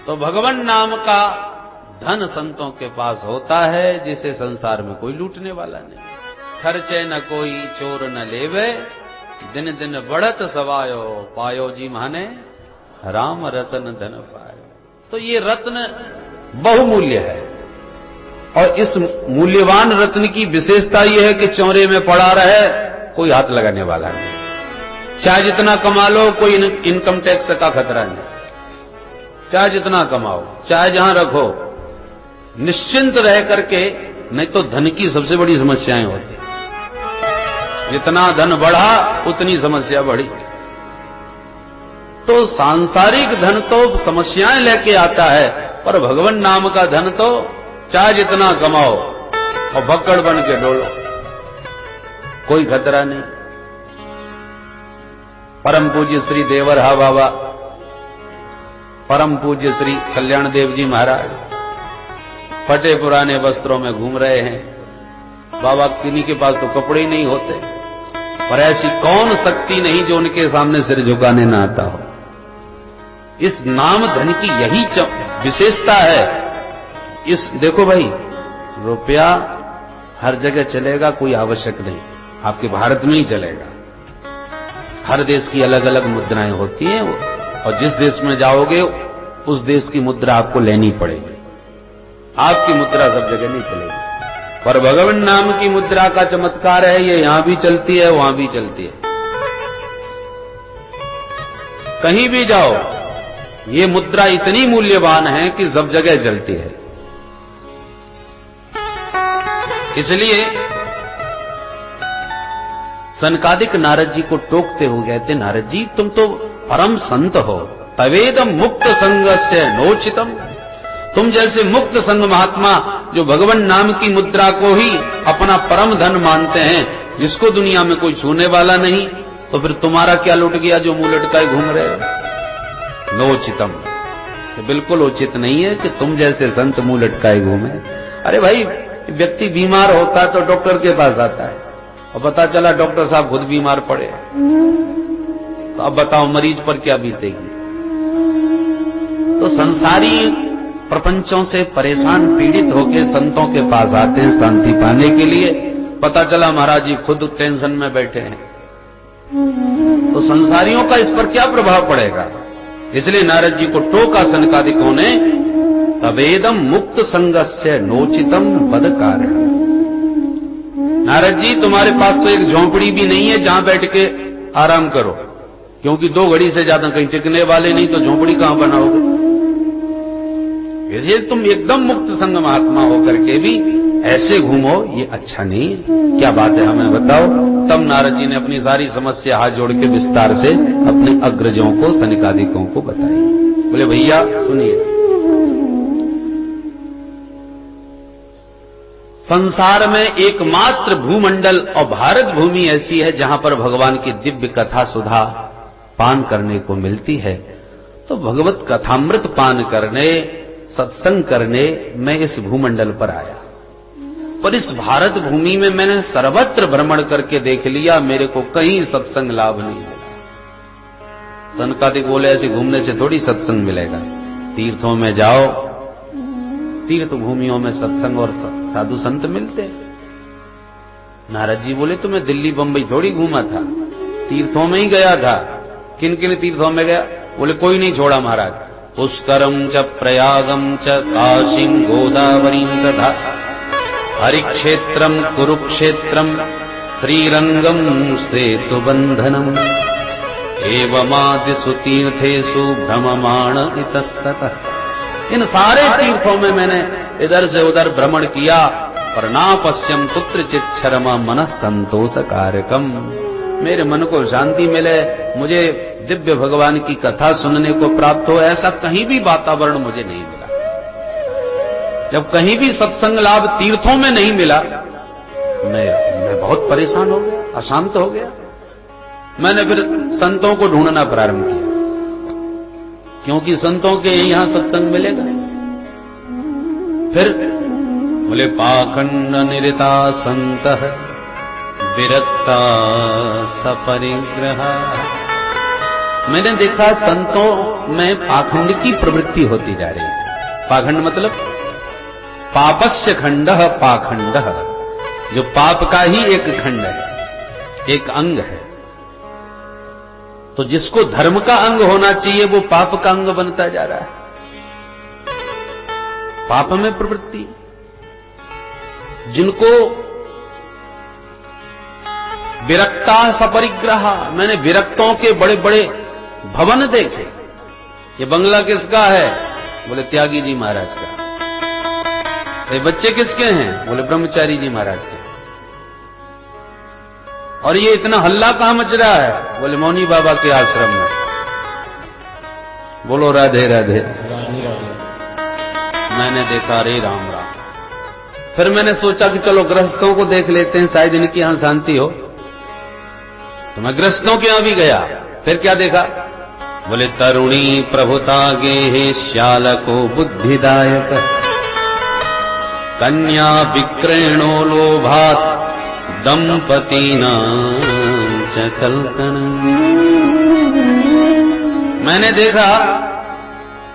तो भगवान नाम का धन संतों के पास होता है जिसे संसार में कोई लूटने वाला नहीं। खर्चे न कोई चोर न लेवे, दिन दिन बढ़त सवायो, पायो जी माने राम रतन धन पायो। तो ये रत्न बहुमूल्य है, और इस मूल्यवान रत्न की विशेषता यह है कि चौरे में पड़ा रहे, कोई हाथ लगाने वाला नहीं। चाहे जितना कमा लो, कोई इनकम टैक्स का खतरा नहीं। चाहे जितना कमाओ, चाहे जहां रखो, निश्चिंत रह करके। नहीं तो धन की सबसे बड़ी समस्याएं होती, जितना धन बढ़ा उतनी समस्या बढ़ी। तो सांसारिक धन तो समस्याएं लेके आता है, पर भगवान नाम का धन तो चाहे जितना कमाओ और भक्कड़ बन के डोलो, कोई खतरा नहीं। परम पूज्य श्री देवरहा बाबा, परम पूज्य श्री कल्याण देव जी महाराज फटे पुराने वस्त्रों में घूम रहे हैं। बाबा किन्हीं के पास तो कपड़े ही नहीं होते, पर ऐसी कौन शक्ति नहीं जो उनके सामने सिर झुकाने ना आता हो। इस नाम धन की यही विशेषता है। इस देखो भाई, रुपया हर जगह चलेगा, कोई आवश्यक नहीं, आपके भारत में ही चलेगा। हर देश की अलग अलग मुद्राएं होती हैं, और जिस देश में जाओगे उस देश की मुद्रा आपको लेनी पड़ेगी। आपकी मुद्रा सब जगह नहीं चलेगी, पर भगवान नाम की मुद्रा का चमत्कार है, ये यहां भी चलती है, वहां भी चलती है। कहीं भी जाओ, ये मुद्रा इतनी मूल्यवान है कि सब जगह चलती है। इसलिए सनकादिक नारद जी को टोकते हुए कहते, नारद जी तुम तो परम संत हो, तवेदम मुक्त संगस्य नोचितम। तुम जैसे मुक्त संग महात्मा जो भगवान नाम की मुद्रा को ही अपना परम धन मानते हैं, जिसको दुनिया में कोई छूने वाला नहीं, तो फिर तुम्हारा क्या लुट गया जो मुंह लटकाए घूम रहे हो? नोचितम, तो बिल्कुल उचित नहीं है कि तुम जैसे संत मुंह लटकाए घूमे। अरे भाई, व्यक्ति बीमार होता है तो डॉक्टर के पास आता है, और पता चला डॉक्टर साहब खुद बीमार पड़े, तो अब बताओ मरीज पर क्या बीतेगी। तो संसारी प्रपंचों से परेशान पीड़ित होकर संतों के पास आते हैं शांति पाने के लिए। पता चला महाराज जी खुद टेंशन में बैठे हैं, तो संसारियों का इस पर क्या प्रभाव पड़ेगा। इसलिए नारद जी को टोका सनकादिकों ने, तवेदम मुक्त संगस्य नोचितम पद कारण। नारद जी तुम्हारे पास तो एक झोंपड़ी भी नहीं है जहां बैठ के आराम करो, क्योंकि 2 घड़ी से ज्यादा कहीं टिकने वाले नहीं, तो झोंपड़ी कहां बनाओगे। इसलिए तुम एकदम मुक्त संग महात्मा होकर के भी ऐसे घूमो, ये अच्छा नहीं है। क्या बात है हमें बताओ। तब नारद जी ने अपनी सारी समस्या हाथ जोड़ के विस्तार से अपने अग्रजों को सनकादिकों को बताई। बोले भैया सुनिए, संसार में एकमात्र भूमंडल और भारत भूमि ऐसी है जहां पर भगवान की दिव्य कथा सुधा पान करने को मिलती है। तो भगवत कथामृत पान करने, सत्संग करने मैं इस भूमंडल पर आया, पर इस भारत भूमि में मैंने सर्वत्र भ्रमण करके देख लिया, मेरे को कहीं सत्संग लाभ नहीं मिला। सनकादिक बोले ऐसे घूमने से थोड़ी सत्संग मिलेगा, तीर्थों में जाओ, तीर्थ भूमियों में सत्संग और साधु संत मिलते। नारद जी बोले तो मैं दिल्ली बंबई थोड़ी घूमा था, तीर्थों में ही गया था। किन किन तीर्थों में गया? बोले कोई नहीं छोड़ा महाराज, पुष्करम च प्रयागम च काशीं गोदावरीं तथा हरिक्षेत्रम कुरुक्षेत्रम श्रीरंगम सेतुबंधनम एवमादिषु तीर्थेषु भ्रममाण इतस्ततः। इन सारे तीर्थों में मैंने इधर से उधर भ्रमण किया, पर ना पश्यम कुत्रचित् क्षरमा मनः संतोष कारकम। मेरे मन को शांति मिले, मुझे दिव्य भगवान की कथा सुनने को प्राप्त हो, ऐसा कहीं भी वातावरण मुझे नहीं मिला। जब कहीं भी सत्संग लाभ तीर्थों में नहीं मिला, मैं बहुत परेशान हो गया, अशांत हो गया। मैंने फिर संतों को ढूंढना प्रारंभ किया, क्योंकि संतों के यहां सत्संग मिलेगा। फिर बोले पाखंड निरता संतः विरक्ता सपरिग्रह मैंने देखा संतों में पाखंड की प्रवृत्ति होती जा रही है। पाखंड मतलब पापस्य खंड पाखंड, जो पाप का ही एक खंड है, एक अंग है। तो जिसको धर्म का अंग होना चाहिए वो पाप का अंग बनता जा रहा है। पाप में प्रवृत्ति, जिनको विरक्ता सपरिग्रह, मैंने विरक्तों के बड़े बड़े भवन देखे। ये बंगला किसका है? बोले त्यागी जी महाराज का। ये बच्चे किसके हैं? बोले ब्रह्मचारी जी महाराज के। और ये इतना हल्ला कहां मच रहा है? बोले मौनी बाबा के आश्रम में। बोलो राधे राधे। मैंने देखा रे राम राम। फिर मैंने सोचा कि चलो गृहस्थों को देख लेते हैं, शायद इनकी यहां शांति हो। तो मैं गृहस्थों के यहां भी गया। फिर क्या देखा? बोले तरुणी प्रभुता गे श्यालको बुद्धिदायक, कन्या विक्रेणो लोभात दंपतीना च कल्कन। मैंने देखा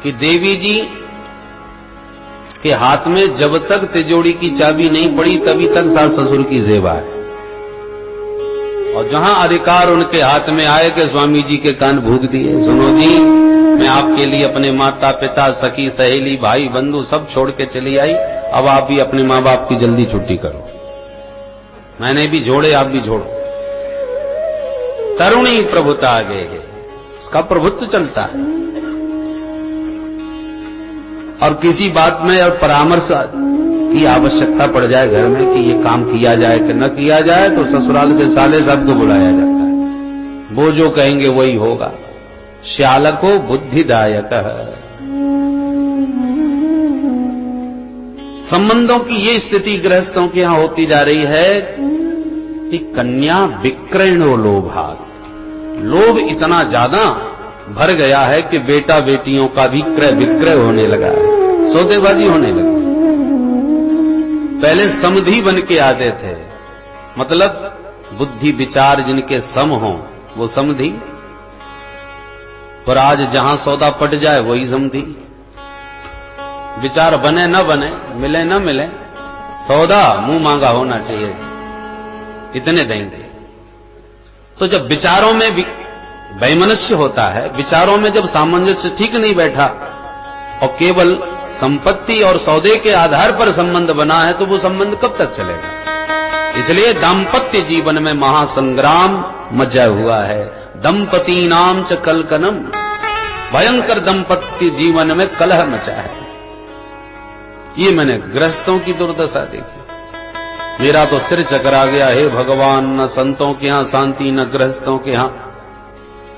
कि देवी जी के हाथ में जब तक तिजोरी की चाबी नहीं पड़ी तभी तक सास ससुर की सेवा है, और जहां अधिकार उनके हाथ में आए कि स्वामी जी के कान भूख दिए, सुनो जी मैं आपके लिए अपने माता पिता सखी सहेली भाई बंधु सब छोड़ के चली आई, अब आप भी अपने माँ बाप की जल्दी छुट्टी करो। मैंने भी जोड़े, आप भी जोड़ो। तरुणी प्रभुता आगे है, उसका प्रभुत्व चलता है। और किसी बात में और परामर्श की आवश्यकता पड़ जाए घर में कि ये काम किया जाए कि न किया जाए, तो ससुराल के साले सबको बुलाया जाता है। वो जो कहेंगे वही होगा। श्यालको बुद्धिदायक। संबंधों की ये स्थिति गृहस्थों के यहां होती जा रही है कि कन्या विक्रयणो लोभात, लोभ इतना ज्यादा भर गया है कि बेटा बेटियों का भी क्रय विक्रय होने लगा है, सौदेबाजी होने लगी। पहले समधि बन के आते थे, मतलब बुद्धि विचार जिनके सम हो वो समधि, पर आज जहां सौदा पट जाए वही समधि। विचार बने न बने, मिले न मिले, सौदा मुंह मांगा होना चाहिए, इतने देंगे। तो जब विचारों में वैमनस्य होता है, विचारों में जब सामंजस्य ठीक नहीं बैठा और केवल संपत्ति और सौदे के आधार पर संबंध बना है, तो वो संबंध कब तक चलेगा? इसलिए दाम्पत्य जीवन में महासंग्राम मचा हुआ है। दंपति नाम च कलकनम, भयंकर दंपत्य जीवन में कलह मचा है। ये मैंने गृहस्थों की दुर्दशा देखी, मेरा तो सिर चकरा गया। हे भगवान, न संतों के यहाँ शांति न गृहस्थों के यहाँ।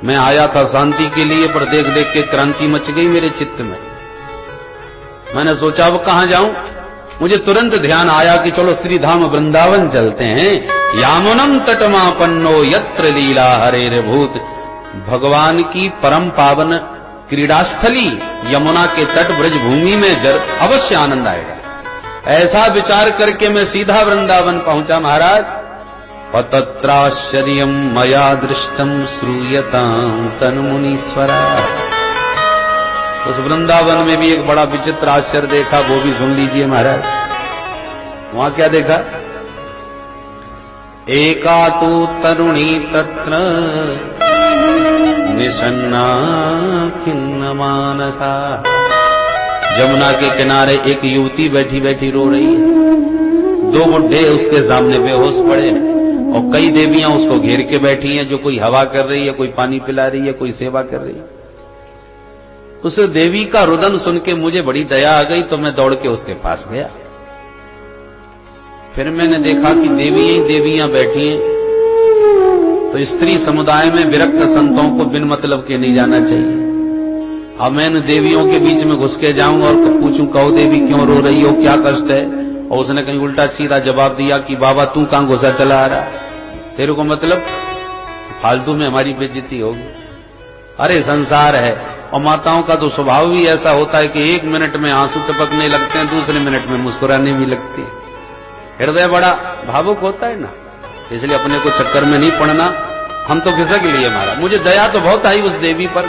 मैं आया था शांति के लिए, पर देख देख के क्रांति मच गई मेरे चित्त में। मैंने सोचा अब कहां जाऊं? मुझे तुरंत ध्यान आया कि चलो श्री धाम वृंदावन चलते हैं। यामुनम तटमापन्नो यत्र लीला हरेर भूत, भगवान की परम पावन क्रीड़ास्थली यमुना के तट ब्रज भूमि में अवश्य आनंद आएगा। ऐसा विचार करके मैं सीधा वृंदावन पहुंचा महाराज। पतत्राश्चर्यम मया दृष्टम श्रूयतां तन्मुनीश्वरा। उस वृंदावन में भी एक बड़ा विचित्र आश्चर्य देखा, वो भी सुन लीजिए महाराज। वहां क्या देखा? एका तु तरुणी तत्र निषन्ना खिन्न मानसा। जमुना के किनारे एक युवती बैठी बैठी रो रही है। दो बुढ़े उसके सामने बेहोश पड़े हैं और कई देवियां उसको घेर के बैठी हैं, जो कोई हवा कर रही है, कोई पानी पिला रही है, कोई सेवा कर रही है। उस देवी का रुदन सुन के मुझे बड़ी दया आ गई, तो मैं दौड़ के उसके पास गया। फिर मैंने देखा कि देवियां बैठी हैं। तो स्त्री समुदाय में विरक्त संतों को बिन मतलब के नहीं जाना चाहिए। अब मैं इन देवियों के बीच में घुस के जाऊं और पूछूं, कहो देवी क्यों रो रही हो, क्या कष्ट है? और उसने कहीं उल्टा सीधा जवाब दिया कि बाबा तू कहां घुसा चला आ रहा, तेरे को मतलब फालतू में हमारी बेइज्जती होगी। अरे संसार है, और माताओं का तो स्वभाव भी ऐसा होता है कि एक मिनट में आंसू टपकने लगते हैं, दूसरे मिनट में मुस्कुराने भी लगती है। हृदय बड़ा भावुक होता है ना, इसलिए अपने को चक्कर में नहीं पड़ना। हम तो खिसक लिए महाराज। मुझे दया तो बहुत आई उस देवी पर,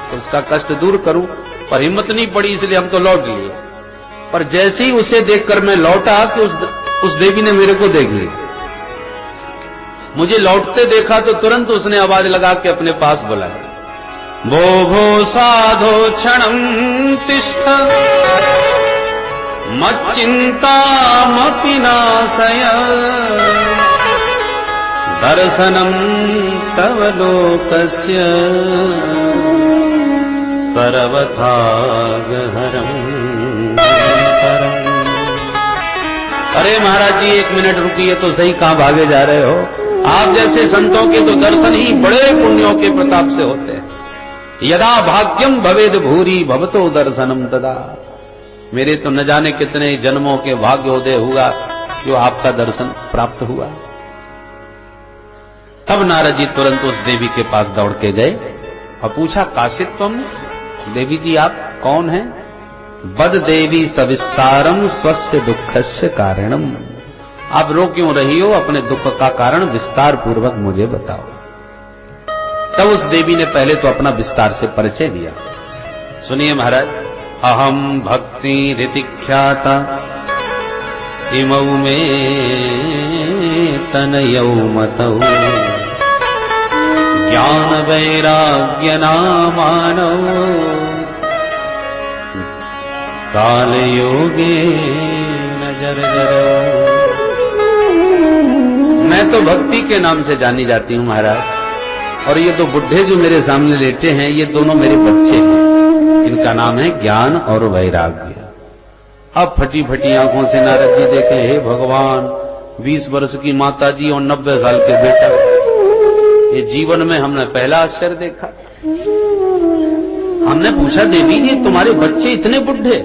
तो उसका कष्ट दूर करूं, पर हिम्मत नहीं पड़ी, इसलिए हम तो लौट लिए। पर जैसे ही उसे देखकर मैं लौटा कि उस देवी ने मेरे को देख लिया। मुझे लौटते देखा तो तुरंत उसने आवाज लगा के अपने पास बुलाया, भो भो साधो क्षणं तिष्ठ मच्चिंतामपि नाशय दर्शनं तव लोकस्य सर्वथागहरं। अरे महाराज जी, 1 मिनट रुकिए तो सही, कहां भागे जा रहे हो? आप जैसे संतों के तो दर्शन ही बड़े पुण्यों के प्रताप से होते हैं। यदा भाग्यम भवेद भूरी भवतो दर्शनम तदा। मेरे तो न जाने कितने जन्मों के भाग्योदय हुआ जो आपका दर्शन प्राप्त हुआ। तब नारद जी तुरंत उस देवी के पास दौड़ के गए और पूछा, काशित्वम, देवी जी आप कौन हैं? बद देवी सविस्तारम स्वस्य दुखस्य कारणम। आप रो क्यों रही हो? अपने दुख का कारण विस्तार पूर्वक मुझे बताओ। तब उस देवी ने पहले तो अपना विस्तार से परिचय दिया। सुनिए महाराज, अहम भक्ति ऋतिख्याता इमौ में तनयौ मतौ ज्ञान वैराग्य नामानौ काल योगे नजर जरो। मैं तो भक्ति के नाम से जानी जाती हूँ महाराज, और ये दो बुढ़े जो मेरे सामने लेटे हैं ये दोनों मेरे बच्चे हैं। इनका नाम है ज्ञान और वैराग्य। अब फटी फटी आंखों से नारद जी देखे, हे भगवान, 20 वर्ष की माता जी और 90 साल के बेटा, ये जीवन में हमने पहला आश्चर्य देखा। हमने पूछा, देवी ये तुम्हारे बच्चे इतने बुढ़े?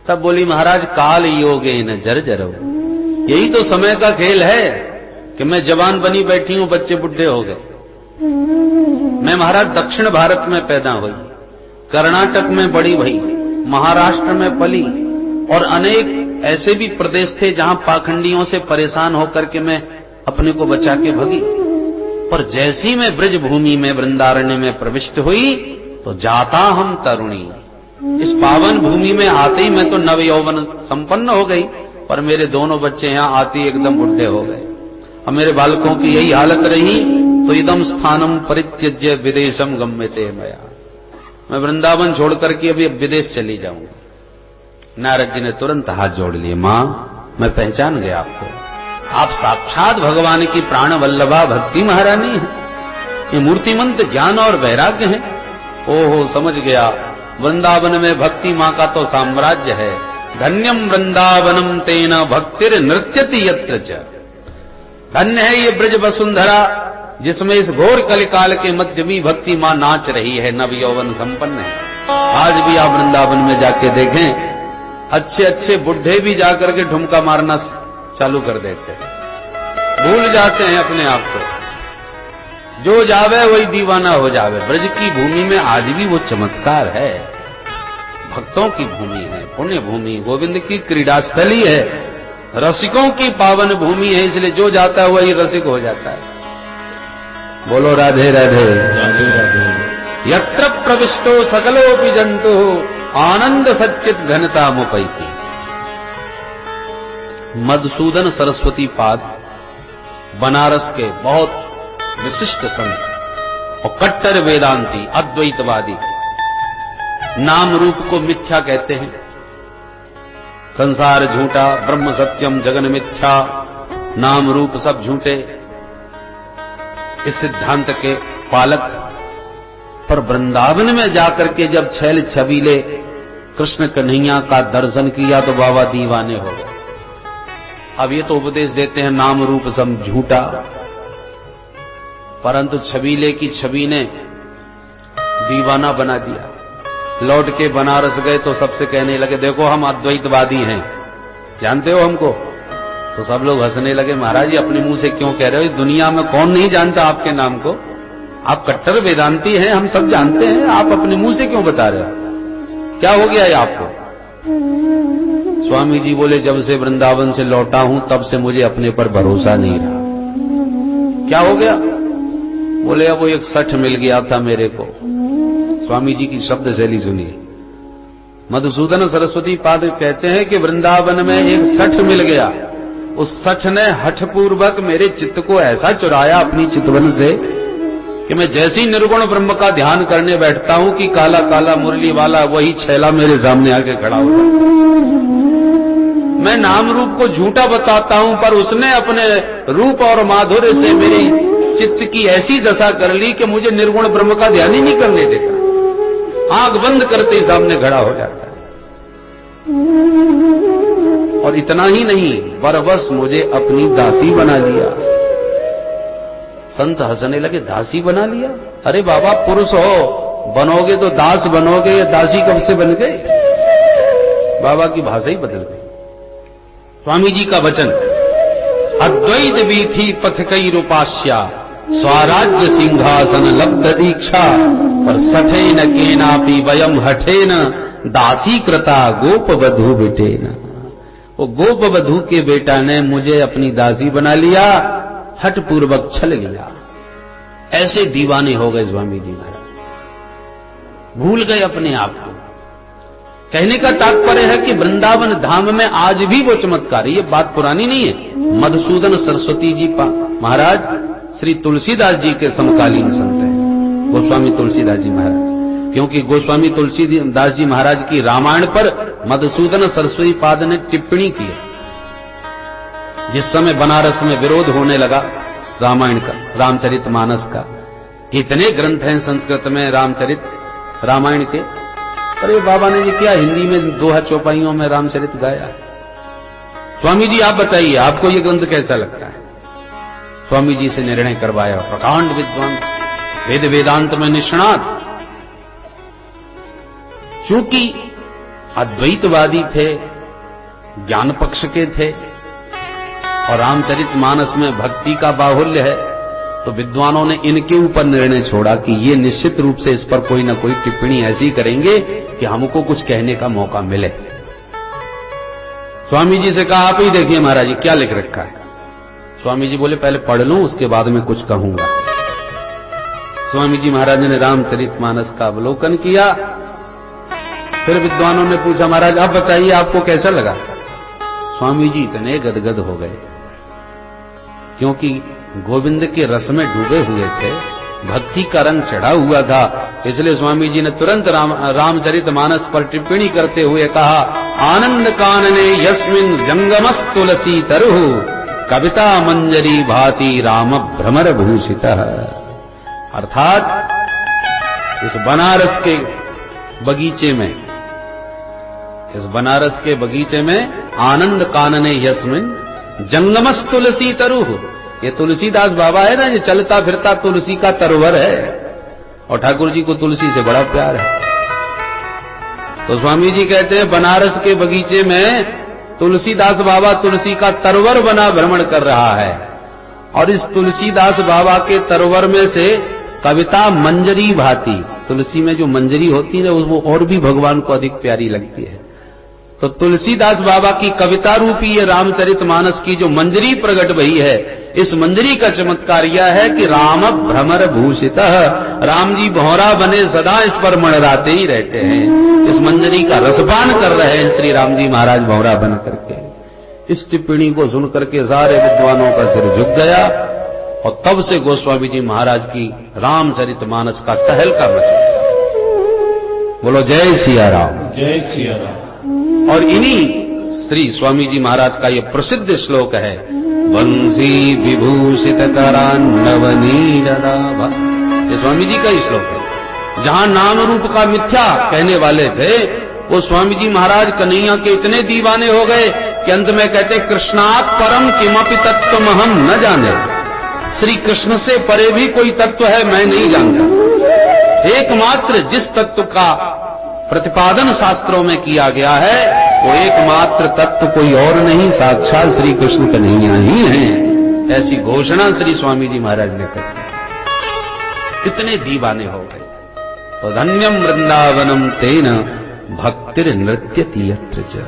तब बोली, महाराज काल योगे न जर्जरो। यही तो समय का खेल है कि मैं जवान बनी बैठी हूं, बच्चे बुढ़े हो गए। मैं महाराज दक्षिण भारत में पैदा हुई, कर्नाटक में बड़ी भई, महाराष्ट्र में पली, और अनेक ऐसे भी प्रदेश थे जहां पाखंडियों से परेशान होकर के मैं अपने को बचा के भगी। पर जैसी मैं ब्रज भूमि में वृंदारण्य में प्रविष्ट हुई तो जाता हम तरुणी। इस पावन भूमि में आते ही मैं तो नव यौवन संपन्न हो गई, पर मेरे दोनों बच्चे यहाँ आते ही एकदम बुढ़े हो गए। अब मेरे बालकों की यही हालत रही तो इदम स्थानम परित्यज्य विदेशम गम्यते मया। मैं वृंदावन छोड़ करके अभी विदेश चली जाऊंगा। नारद जी ने तुरंत हाथ जोड़ लिए, मां मैं पहचान गया आपको, आप साक्षात भगवान की प्राण वल्लभा भक्ति महारानी है। ये मूर्तिमंत ज्ञान और वैराग्य है। ओहो समझ गया, वृंदावन में भक्ति मां का तो साम्राज्य है। धन्यम वृंदावनम तेन भक्तिर नृत्यति यत्र च। धन्य है ये ब्रज वसुंधरा जिसमें इस घोर कलिकाल के मध्य भी भक्ति मां नाच रही है, नव यौवन संपन्न है। आज भी आप वृंदावन में जाके देखें, अच्छे अच्छे बुढ़े भी जाकर के ठुमका मारना चालू कर देते हैं, भूल जाते हैं अपने आप को। जो जावे वही दीवाना हो जावे। ब्रज की भूमि में आज भी वो चमत्कार है, भक्तों की भूमि है, पुण्य भूमि, गोविंद की क्रीड़ा स्थली है, रसिकों की पावन भूमि है। इसलिए जो जाता है वही रसिक हो जाता है। बोलो राधे राधे राधे राधे। यत्र प्रविष्टो सकलोपि जंतु आनंद सच्चित घनता मुपैति। मधुसूदन सरस्वती पाद बनारस के बहुत विशिष्ट संत और कट्टर वेदांती अद्वैतवादी, नाम रूप को मिथ्या कहते हैं। संसार झूठा, ब्रह्म सत्यम जगन मिथ्या, नाम रूप सब झूठे, इस सिद्धांत के पालक। पर वृंदावन में जाकर के जब छैल छबीले कृष्ण कन्हैया का दर्शन किया तो बाबा दीवाने हो गए। अब ये तो उपदेश देते हैं नाम रूप सब झूठा, परंतु छबीले की छवि ने दीवाना बना दिया। लौट के बनारस गए तो सबसे कहने लगे, देखो हम अद्वैतवादी हैं, जानते हो हमको? तो सब लोग हंसने लगे, महाराज जी अपने मुंह से क्यों कह रहे हो? दुनिया में कौन नहीं जानता आपके नाम को? आप कट्टर वेदांती हैं, हम सब जानते हैं, आप अपने मुंह से क्यों बता रहे हो? क्या हो गया है आपको? स्वामी जी बोले, जब से वृंदावन से लौटा हूं तब से मुझे अपने पर भरोसा नहीं रहा। क्या हो गया? बोले अब वो एक सठ मिल गया था मेरे को। स्वामी जी की शब्द शैली सुनिए। मधुसूदन सरस्वती पाद कहते हैं कि वृंदावन में एक सठ मिल गया। उस सठ ने हठ पूर्वक मेरे चित्त को ऐसा चुराया अपनी चितवन से कि मैं जैसे ही निर्गुण ब्रह्म का ध्यान करने बैठता हूं कि काला काला मुरली वाला वही छैला मेरे सामने आके खड़ा होता है। मैं नाम रूप को झूठा बताता हूं, पर उसने अपने रूप और माधुर्य से मेरी चित्त की ऐसी दशा कर ली कि मुझे निर्गुण ब्रह्म का ध्यान ही नहीं करने देता। आंख बंद करते ही सामने खड़ा हो जाता है। और इतना ही नहीं, बरबस मुझे अपनी दासी बना लिया। संत हंसने लगे, दासी बना लिया? अरे बाबा, पुरुष हो, बनोगे तो दास बनोगे, या दासी कब से बन गए? बाबा की भाषा ही बदल गई। स्वामी जी का वचन, अद्वैत बीथी पथ कई रूपास्या, स्वराज्य सिंहासन लब्ध दीक्षा, पर सठेन केनापि वयम हठेन, दासी कृता गोप वधू बेटेन। वो गोप वधू के बेटा ने मुझे अपनी दासी बना लिया, हठ पूर्वक छल गया। ऐसे दीवाने हो गए स्वामी जी महाराज, भूल गए अपने आप को। कहने का तात्पर्य है कि वृंदावन धाम में आज भी वो चमत्कार है। ये बात पुरानी नहीं है। मधुसूदन सरस्वती जी महाराज श्री तुलसीदास जी के समकालीन संत हैं, गोस्वामी तुलसीदास जी महाराज। क्योंकि गोस्वामी तुलसीदास जी महाराज की रामायण पर मधुसूदन सरस्वती पाद ने टिप्पणी की। जिस समय बनारस में विरोध होने लगा रामायण का, रामचरितमानस का, इतने ग्रंथ हैं संस्कृत में रामचरित रामायण के, अरे बाबा ने ये क्या हिंदी में दोहा चौपाइयों में रामचरित गाया। स्वामी जी आप बताइए, आपको ये ग्रंथ कैसा लगता है? स्वामी जी से निर्णय करवाया, प्रकांड विद्वान, वेद वेदांत में निष्णात। चूंकि अद्वैतवादी थे, ज्ञान पक्ष के थे, और रामचरितमानस में भक्ति का बाहुल्य है, तो विद्वानों ने इनके ऊपर निर्णय छोड़ा कि ये निश्चित रूप से इस पर कोई न कोई टिप्पणी ऐसी करेंगे कि हमको कुछ कहने का मौका मिले। स्वामी जी से कहा, आप ही देखिए महाराज जी क्या लिख रखा है। स्वामी जी बोले, पहले पढ़ लूं, उसके बाद में कुछ कहूंगा। स्वामी जी महाराज ने रामचरितमानस का अवलोकन किया। फिर विद्वानों ने पूछा, महाराज आप बताइए आपको कैसा लगा? स्वामी जी इतने गदगद हो गए, क्योंकि गोविंद के रस में डूबे हुए थे, भक्ति का रंग चढ़ा हुआ था। इसलिए स्वामी जी ने तुरंत रामचरितमानस पर टिप्पणी करते हुए कहा, आनंद कानने यस्मिन जंगमस तुलसी तरुः, कविता मंजरी भाति राम भ्रमर भूषितः। अर्थात इस बनारस के बगीचे में, इस बनारस के बगीचे में आनंद कानने यस्मिन जंगमस तुलसी तरुः, ये तुलसीदास बाबा है ना, ये चलता फिरता तुलसी का तरवर है, और ठाकुर जी को तुलसी से बड़ा प्यार है। तो स्वामी जी कहते हैं बनारस के बगीचे में तुलसीदास बाबा तुलसी का तरवर बना भ्रमण कर रहा है, और इस तुलसीदास बाबा के तरवर में से कविता मंजरी भाती, तुलसी में जो मंजरी होती है वो और भी भगवान को अधिक प्यारी लगती है। तो तुलसीदास बाबा की कविता रूपी ये रामचरितमानस की जो मंजरी प्रकट भई है, इस मंजरी का चमत्कार यह है कि राम भ्रमर भूषितः, राम जी भौरा बने सदा इस पर मंडराते ही रहते हैं। इस मंजरी का रसपान कर रहे हैं श्री राम जी महाराज भौरा बन करके। इस टिप्पणी को सुन करके सारे विद्वानों का सिर झुक गया, और तब से गोस्वामी जी महाराज की रामचरितमानस का तहलका मच गया। बोलो जय सिया राम, जय सिया राम। और इन्हीं श्री स्वामी जी महाराज का ये प्रसिद्ध श्लोक है, वंशी विभूषित करान्नवनीरदाभा। ये स्वामी जी का ही श्लोक है। जहां नाम रूप का मिथ्या कहने वाले थे, वो स्वामी जी महाराज कन्हैया के इतने दीवाने हो गए कि अंत में कहते, कृष्णात् परम किमपि तत्त्वमहं न जाने। श्री कृष्ण से परे भी कोई तत्व है मैं नहीं जानता। एकमात्र जिस तत्व का प्रतिपादन शास्त्रों में किया गया है, वो एकमात्र तत्व कोई और नहीं, साक्षात श्री कृष्ण कन्हैया ही हैं। ऐसी घोषणा श्री स्वामी जी महाराज ने कर दी। कितने दीवाने हो गए। तो धन्यम वृंदावनम तेन भक्तिर नृत्यति यत्र च।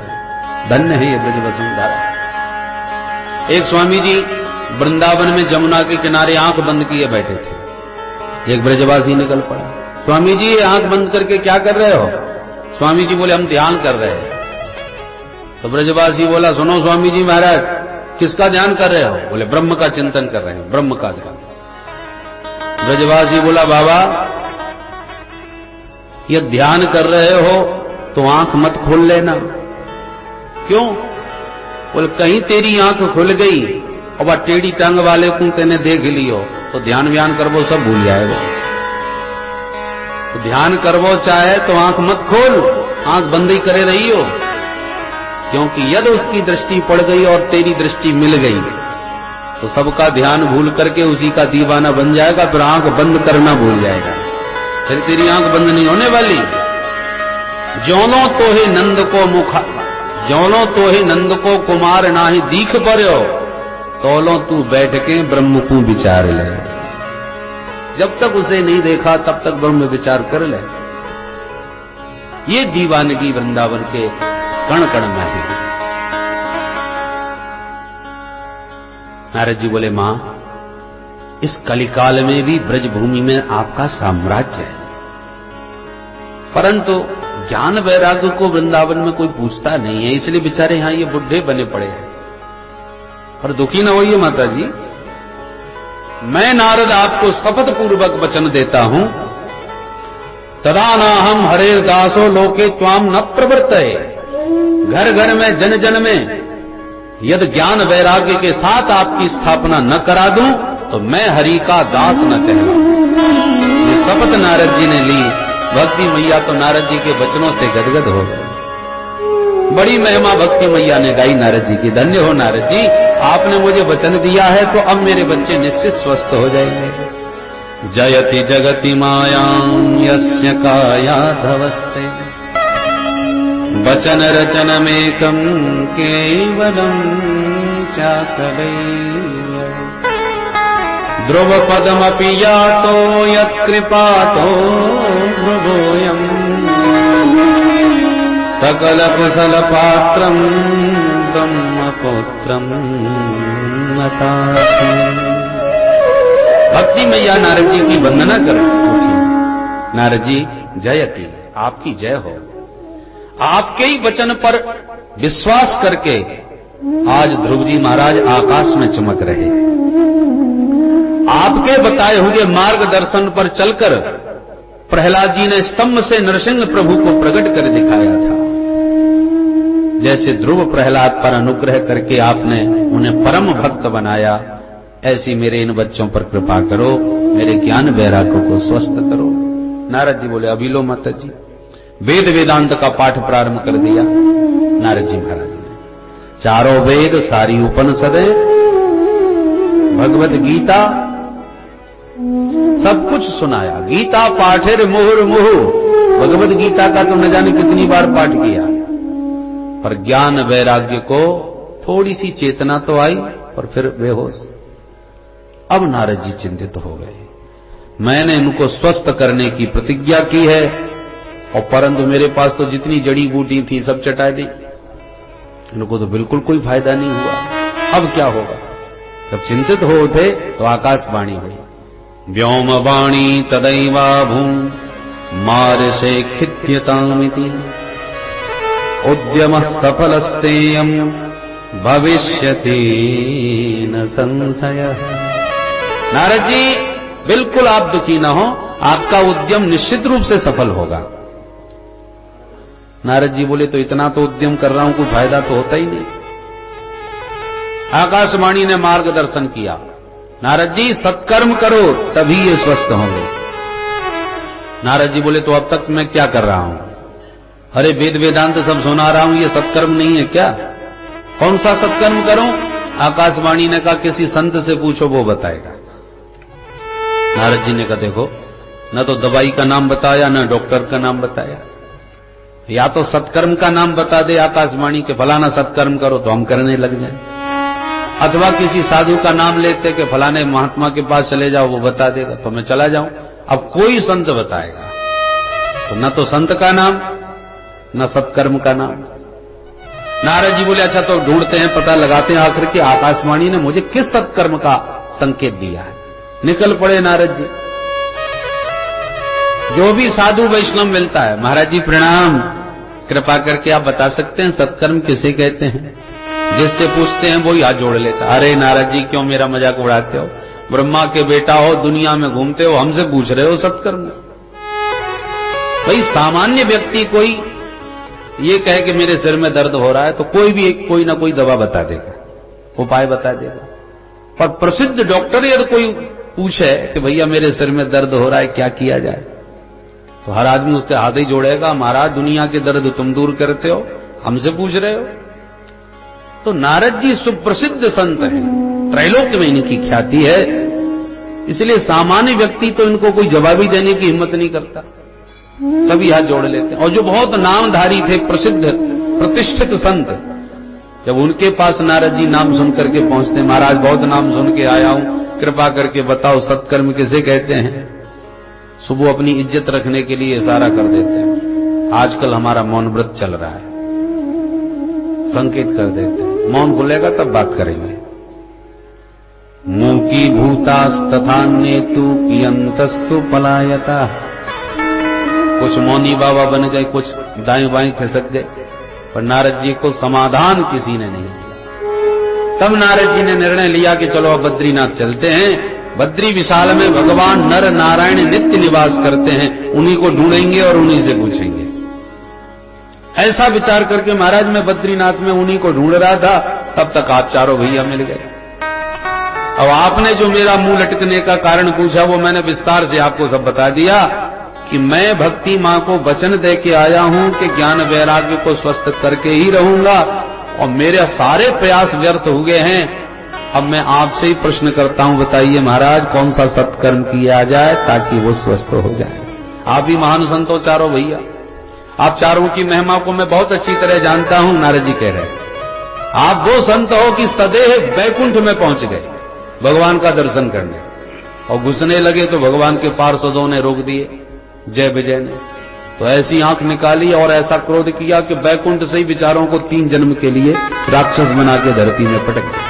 धन्य है ये ब्रज वसुंधरा। एक स्वामी जी वृंदावन में जमुना के किनारे आंख बंद किए बैठे थे। एक ब्रजवासी निकल पड़ा, स्वामी जी आंख बंद करके क्या कर रहे हो? स्वामी जी बोले हम ध्यान कर रहे हैं। तो ब्रजवासी बोला सुनो स्वामी जी महाराज, किसका ध्यान कर रहे हो? बोले ब्रह्म का चिंतन कर रहे हैं, ब्रह्म का ध्यान। ब्रजवासी बोला बाबा ये ध्यान कर रहे हो तो आंख मत खोल लेना। क्यों? बोले कहीं तेरी आंख खुल गई और वह टेढ़ी टांग वाले को तेने देख लियो तो ध्यान व्यान करवो सब भूल जाएगा। तो ध्यान करवो चाहे तो आंख मत खोल, आंख बंद ही करे रही हो, क्योंकि यदि उसकी दृष्टि पड़ गई और तेरी दृष्टि मिल गई तो सबका ध्यान भूल करके उसी का दीवाना बन जाएगा, फिर आंख बंद करना भूल जाएगा, फिर तेरी आंख बंद नहीं होने वाली। ज्योनो तो ही नंद को मुखा, ज्योनो तो ही नंद को कुमार नाही दीख पर्यो, तोलो तू बैठ के ब्रह्म को विचार ले। जब तक उसे नहीं देखा तब तक ब्रह्म विचार कर ले। ये दीवानगी वृंदावन के कण कण में है। नारद जी बोले मां, इस कलिकाल में भी ब्रजभूमि में आपका साम्राज्य है, परंतु ज्ञान वैराग्य को वृंदावन में कोई पूछता नहीं है, इसलिए बेचारे यहां ये बुढ़े बने पड़े हैं। और दुखी न होइए माता जी, मैं नारद आपको शपथ पूर्वक वचन देता हूं, तदा न हम हरे दासो लोके त्वाम न प्रवर्तये। घर घर में जन जन में यदि ज्ञान वैराग्य के साथ आपकी स्थापना न करा दूं तो मैं हरि का दास न कहलाऊं। ये शपथ नारद जी ने ली। भक्ति मैया तो नारद जी के वचनों से गदगद हो गई। बड़ी महिमा भक्ति मैया ने गाई नारद जी की। धन्य हो नारद जी, आपने मुझे वचन दिया है तो अब मेरे बच्चे निश्चित स्वस्थ हो जाएंगे। जयति जगति मायां यस्य कायाधवस्ते, वचन रचनमेकं केवलं चाकलैः। ध्रुव पदमपि यातो यत्कृपातो ध्रुवोऽयम्, सकल कुशल पात्रं ब्रह्मपुत्रं नतासि। भक्ति मैया नारद जी की वंदना कर नारद जी जयति, आपकी जय हो। आपके ही वचन पर विश्वास करके आज ध्रुव जी महाराज आकाश में चमक रहे। आपके बताए हुए मार्गदर्शन पर चलकर प्रहलाद जी ने स्तंभ से नरसिंह प्रभु को प्रकट कर दिखाया था। जैसे ध्रुव प्रहलाद पर अनुग्रह करके आपने उन्हें परम भक्त बनाया, ऐसी मेरे इन बच्चों पर कृपा करो, मेरे ज्ञान वैराग्य को स्वस्थ करो। नारद जी बोले अभी लो माता जी। वेद वेदांत का पाठ प्रारंभ कर दिया नारद जी महाराज ने। चारों वेद, सारी उपनिषदें, भगवत गीता, सब कुछ सुनाया। गीता पाठेर मुहुर्मुहु, भगवत गीता का तो न जाने कितनी बार पाठ किया, पर ज्ञान वैराग्य को थोड़ी सी चेतना तो आई और फिर बेहोश। अब नारद जी चिंतित हो गए। मैंने इनको स्वस्थ करने की प्रतिज्ञा की है और परंतु मेरे पास तो जितनी जड़ी बूटी थी सब चटा दी, इनको तो बिल्कुल कोई फायदा नहीं हुआ। अब क्या होगा? जब चिंतित हो उठे तो आकाशवाणी हुई। व्योम वाणी तदैवा भूम मार्षे खित्यतामिति, उद्यम सफलस्तेयं भविष्यति न संशयः। नारद जी बिल्कुल आप दुखी न हो, आपका उद्यम निश्चित रूप से सफल होगा। नारद जी बोले तो इतना तो उद्यम कर रहा हूं, कोई फायदा तो होता ही नहीं। आकाशवाणी ने मार्गदर्शन किया, नारद जी सत्कर्म करो तभी ये स्वस्थ होंगे। नारद जी बोले तो अब तक मैं क्या कर रहा हूं? अरे वेद वेदांत सब सुना रहा हूं, ये सत्कर्म नहीं है क्या? कौन सा सत्कर्म करूं? आकाशवाणी ने कहा किसी संत से पूछो, वो बताएगा। नारद जी ने कहा देखो, न तो दवाई का नाम बताया न डॉक्टर का नाम बताया, या तो सत्कर्म का नाम बता दे आकाशवाणी के फलाना सत्कर्म करो तो हम करने लग जाए, अथवा किसी साधु का नाम लेते कि फलाने महात्मा के पास चले जाओ, वो बता देगा तो मैं चला जाऊं। अब कोई संत बताएगा तो न तो संत का नाम न सत्कर्म का नाम। नारद जी बोले अच्छा तो ढूंढते हैं, पता लगाते हैं आखिर कि आकाशवाणी ने मुझे किस सत्कर्म का संकेत दिया है। निकल पड़े नारद जी। जो भी साधु वैष्णव मिलता है, महाराज जी प्रणाम, कृपा करके आप बता सकते हैं सत्कर्म किसे कहते हैं? जिससे पूछते हैं वो हाथ जोड़ लेता। अरे नारद जी क्यों मेरा मजाक उड़ाते हो? ब्रह्मा के बेटा हो, दुनिया में घूमते हो, हमसे पूछ रहे हो सत्कर्म? भाई सामान्य व्यक्ति कोई ये कहे कि मेरे सिर में दर्द हो रहा है तो कोई भी कोई ना कोई दवा बता देगा, उपाय बता देगा। पर प्रसिद्ध डॉक्टर यदि कोई पूछे कि भैया मेरे सिर में दर्द हो रहा है क्या किया जाए, तो हर आदमी उससे हाथ ही जोड़ेगा, महाराज दुनिया के दर्द तुम दूर करते हो, हमसे पूछ रहे हो? तो नारद जी सुप्रसिद्ध संत हैं, त्रैलोक्य में इनकी ख्याति है, इसलिए सामान्य व्यक्ति तो इनको कोई जवाबी देने की हिम्मत नहीं करता, सभी हाथ जोड़ लेते हैं। और जो बहुत नामधारी थे, प्रसिद्ध प्रतिष्ठित संत, जब उनके पास नारद जी नाम सुन करके पहुंचते, महाराज बहुत नाम सुन के आया हूं, कृपा करके बताओ सत्कर्म किसे कहते हैं? सुबह अपनी इज्जत रखने के लिए इशारा कर देते हैं, आजकल हमारा मौन व्रत चल रहा है, संकेत कर देते हैं, मौन खुलेगा तब बात करेंगे। मूकी भूतास्तथान्येतु कियंतस्तु पलायता। कुछ मौनी बाबा बन गए, कुछ दाएं बाएं खिसक गए, पर नारद जी को समाधान किसी ने नहीं दिया। तब नारद जी ने निर्णय लिया कि चलो अब बद्रीनाथ चलते हैं, बद्री विशाल में भगवान नर नारायण नित्य निवास करते हैं, उन्हीं को ढूंढेंगे और उन्हीं से पूछेंगे। ऐसा विचार करके महाराज मैं बद्रीनाथ में उन्हीं को ढूंढ रहा था, तब तक आप चारों भैया मिल गए। अब आपने जो मेरा मुंह लटकने का कारण पूछा वो मैंने विस्तार से आपको सब बता दिया कि मैं भक्ति मां को वचन दे के आया हूं कि ज्ञान वैराग्य को स्वस्थ करके ही रहूंगा, और मेरे सारे प्रयास व्यर्थ हो गए हैं। अब मैं आपसे ही प्रश्न करता हूं, बताइए महाराज कौन सा सत्कर्म किया जाए ताकि वो स्वस्थ हो जाए? आप भी महान संत हो चारों भैया, आप चारों की महिमा को मैं बहुत अच्छी तरह जानता हूं। नारद जी कह रहे हैं आप वो संत हो कि सदैव बैकुंठ में पहुंच गए भगवान का दर्शन करने, और घुसने लगे तो भगवान के पार्षदों ने रोक दिए, जय विजय ने तो ऐसी आंख निकाली और ऐसा क्रोध किया कि बैकुंठ से ही विचारों को 3 जन्म के लिए राक्षस बना के धरती में पटक दिया,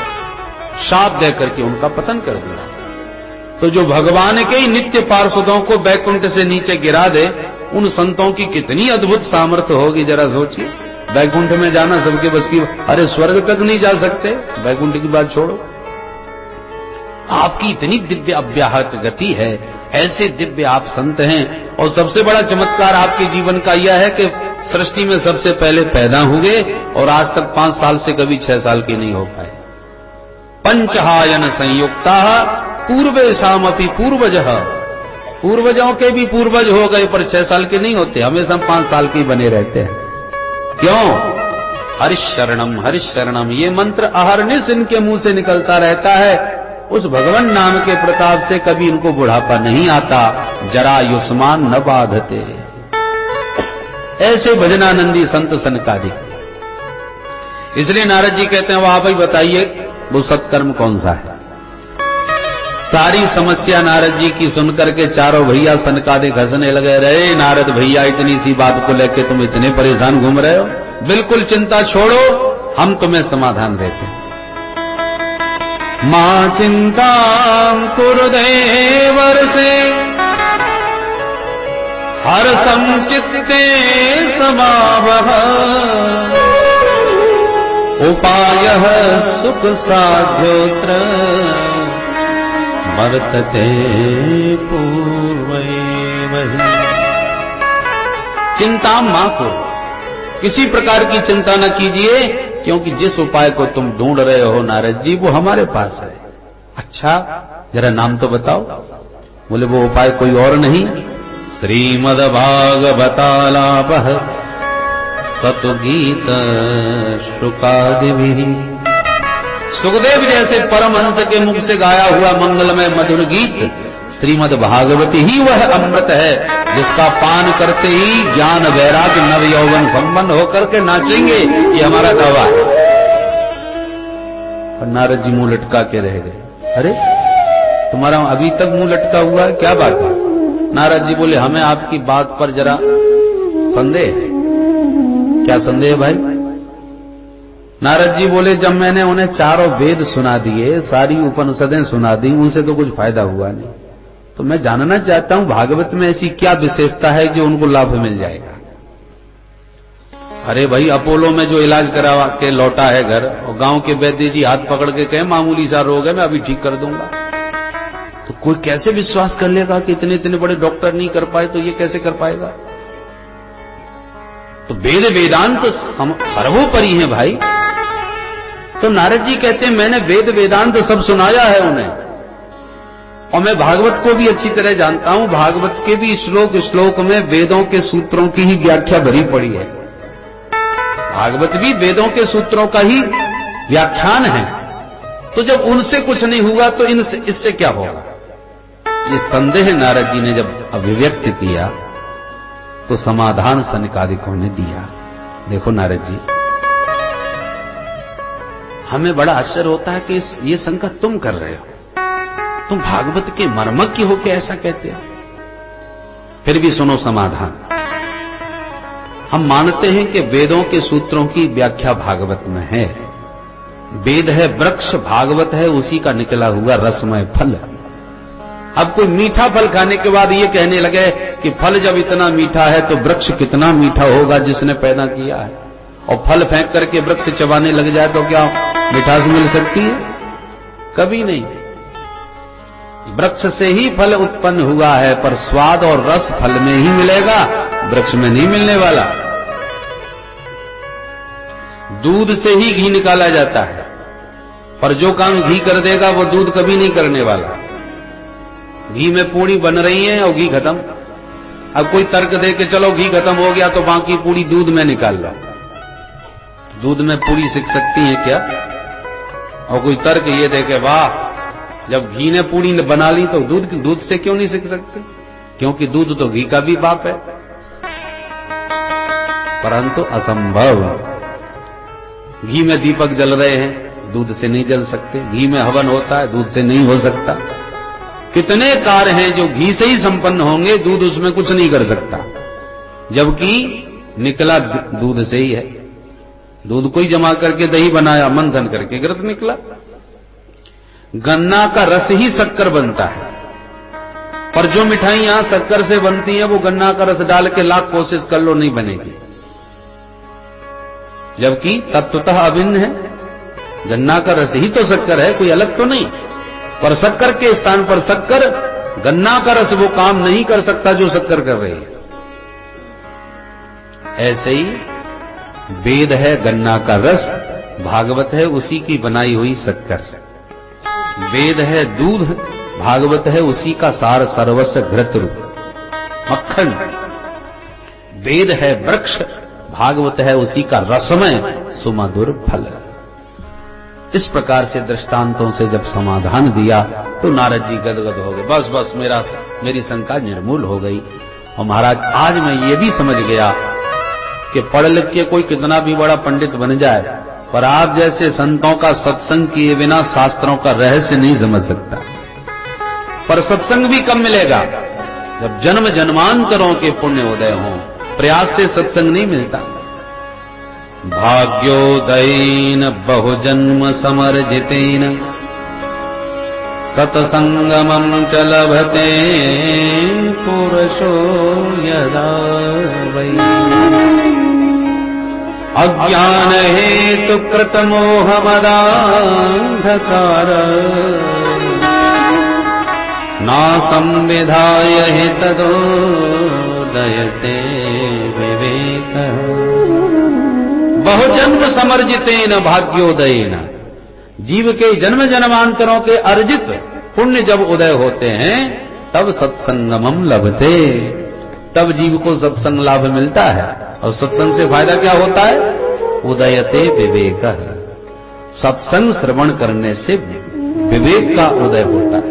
शाप दे करके उनका पतन कर दिया। तो जो भगवान के ही नित्य पार्षदों को बैकुंठ से नीचे गिरा दे, उन संतों की कितनी अद्भुत सामर्थ्य होगी जरा सोचिए। बैकुंठ में जाना सबके बस की, अरे स्वर्ग तक नहीं जा सकते, बैकुंठ की बात छोड़ो। आपकी इतनी दिव्य अव्याहत गति है, ऐसे दिव्य आप संत हैं, और सबसे बड़ा चमत्कार आपके जीवन का यह है कि सृष्टि में सबसे पहले पैदा हुए और आज तक 5 साल से कभी 6 साल के नहीं हो पाए। पंचहायन संयुक्ता पूर्वे सामपि पूर्वजः, पूर्वजों के भी पूर्वज हो गए पर 6 साल के नहीं होते, हमेशा 5 साल के बने रहते हैं। क्यों? हरिशरणम हरिशरणम, ये मंत्र अहरनिश इनके मुंह से निकलता रहता है। उस भगवान नाम के प्रताप से कभी इनको बुढ़ापा नहीं आता, जरा युष्मान न बाधते। ऐसे भजनानंदी संत सनकादिक। इसलिए नारद जी कहते हैं वो आप ही बताइए वो सत्कर्म कौन सा है? सारी समस्या नारद जी की सुनकर के चारों भैया सनकादिक हंसने लगे। रहे नारद भैया इतनी सी बात को लेकर तुम इतने परेशान घूम रहे हो, बिल्कुल चिंता छोड़ो, हम तुम्हें समाधान देते हैं। मां चिंता कुरुदेवर से हर संचित्ते समावह, उपायः सुख साध्योत्र वर्तते पूर्वैव। चिंता मां को किसी प्रकार की चिंता न कीजिए, क्योंकि जिस उपाय को तुम ढूंढ रहे हो नारद जी वो हमारे पास है। अच्छा जरा नाम तो बताओ। बोले वो उपाय कोई और नहीं, श्रीमद्भागवतालापः सतुगीत शुकादिभिः। सुखदेव जैसे परमहंस के मुख से गाया हुआ मंगलमय मधुर गीत श्रीमद् भागवती ही वह अमृत है जिसका पान करते ही ज्ञान वैराग्य नव यौवन संपन्न होकर के नाचेंगे, ये हमारा दावा है। और नारद जी मुंह लटका के रह गए। अरे तुम्हारा अभी तक मुंह लटका हुआ है, क्या बात है? नारद जी बोले हमें आपकी बात पर जरा संदेह है। क्या संदेह है भाई? नारद जी बोले जब मैंने उन्हें चारों वेद सुना दिए, सारी उपनिषदें सुना दी, उनसे तो कुछ फायदा हुआ नहीं। तो मैं जानना चाहता हूं भागवत में ऐसी क्या विशेषता है जो उनको लाभ मिल जाएगा। अरे भाई, अपोलो में जो इलाज करा के लौटा है घर, और गांव के वैद्य जी हाथ पकड़ के कहे मामूली सा रोग है, मैं अभी ठीक कर दूंगा, तो कोई कैसे विश्वास कर लेगा कि इतने इतने बड़े डॉक्टर नहीं कर पाए तो ये कैसे कर पाएगा। तो वेद वेदांत सर्वोपरि है भाई। तो नारद जी कहते हैं मैंने वेद वेदांत सब सुनाया है उन्हें, और मैं भागवत को भी अच्छी तरह जानता हूं। भागवत के भी श्लोक श्लोक में वेदों के सूत्रों की ही व्याख्या भरी पड़ी है। भागवत भी वेदों के सूत्रों का ही व्याख्यान है। तो जब उनसे कुछ नहीं हुआ तो इससे क्या होगा, ये संदेह नारद जी ने जब अभिव्यक्त किया तो समाधान सनकादिकों ने दिया। देखो नारद जी, हमें बड़ा आश्चर्य होता है कि ये शंका तुम कर रहे हो, तुम भागवत के मर्मज्ञ हो के ऐसा कहते हो। फिर भी सुनो समाधान। हम मानते हैं कि वेदों के सूत्रों की व्याख्या भागवत में है। वेद है वृक्ष, भागवत है उसी का निकला हुआ रसमय फल। अब कोई मीठा फल खाने के बाद ये कहने लगे कि फल जब इतना मीठा है तो वृक्ष कितना मीठा होगा जिसने पैदा किया है, और फल फेंक करके वृक्ष चबाने लग जाए तो क्या मिठास मिल सकती है? कभी नहीं। वृक्ष से ही फल उत्पन्न हुआ है, पर स्वाद और रस फल में ही मिलेगा, वृक्ष में नहीं मिलने वाला। दूध से ही घी निकाला जाता है, पर जो काम घी कर देगा वो दूध कभी नहीं करने वाला। घी में पूरी बन रही है और घी खत्म। अब कोई तर्क दे के चलो घी खत्म हो गया तो बाकी पूरी दूध में निकाल लो, दूध में पूरी सीख सकती है क्या? और कोई तर्क ये दे के वाह, जब घी ने पूरी बना ली तो दूध से क्यों नहीं सीख सकती? क्योंकि दूध तो घी का भी बाप है। परंतु असंभव। घी में दीपक जल रहे हैं, दूध से नहीं जल सकते। घी में हवन होता है, दूध से नहीं हो सकता। कितने कार्य हैं जो घी से ही संपन्न होंगे, दूध उसमें कुछ नहीं कर सकता, जबकि निकला दूध से ही है। दूध को ही जमा करके दही बनाया, मंथन करके घृत निकला। गन्ना का रस ही शक्कर बनता है, पर जो मिठाइयां शक्कर से बनती हैं वो गन्ना का रस डाल के लाख कोशिश कर लो नहीं बनेगी, जबकि तत्वतः अभिन्न है। गन्ना का रस ही तो शक्कर है, कोई अलग तो नहीं। पर शक्कर के स्थान पर शक्कर, गन्ना का रस वो काम नहीं कर सकता जो शक्कर कर रही है। ऐसे ही वेद है गन्ना का रस, भागवत है उसी की बनाई हुई शक्कर। वेद है दूध, भागवत है उसी का सार सर्वस्व घृत रूप मक्खन। वेद है वृक्ष, भागवत है उसी का रसमय सुमधुर फल। इस प्रकार से दृष्टांतों से जब समाधान दिया तो नारद जी गदगद हो गए। बस बस मेरी शंका निर्मूल हो गई। और महाराज आज मैं ये भी समझ गया कि पढ़ लिख के कोई कितना भी बड़ा पंडित बन जाए, पर आप जैसे संतों का सत्संग किए बिना शास्त्रों का रहस्य नहीं समझ सकता। पर सत्संग भी कब मिलेगा? जब जन्म जन्मांतरों के पुण्य उदय हों। प्रयास से सत्संग नहीं मिलता। भाग्योदयेन बहुजन्म समर्जितेन सत्संगमं च लभते पुरुषो यदा वै। अज्ञान हेतु कृत मोह मदांधकार ना संविधाय हितदोदयते विवेक। बहुजन्म समर्जितेन भाग्योदयेन, जीव के जन्म जन्मांतरों के अर्जित पुण्य जब उदय होते हैं तब सत्संगमम लभते, तब जीव को सत्संग लाभ मिलता है। और सत्संग से फायदा क्या होता है? उदयते विवेक। सत्संग श्रवण करने से विवेक का उदय होता है,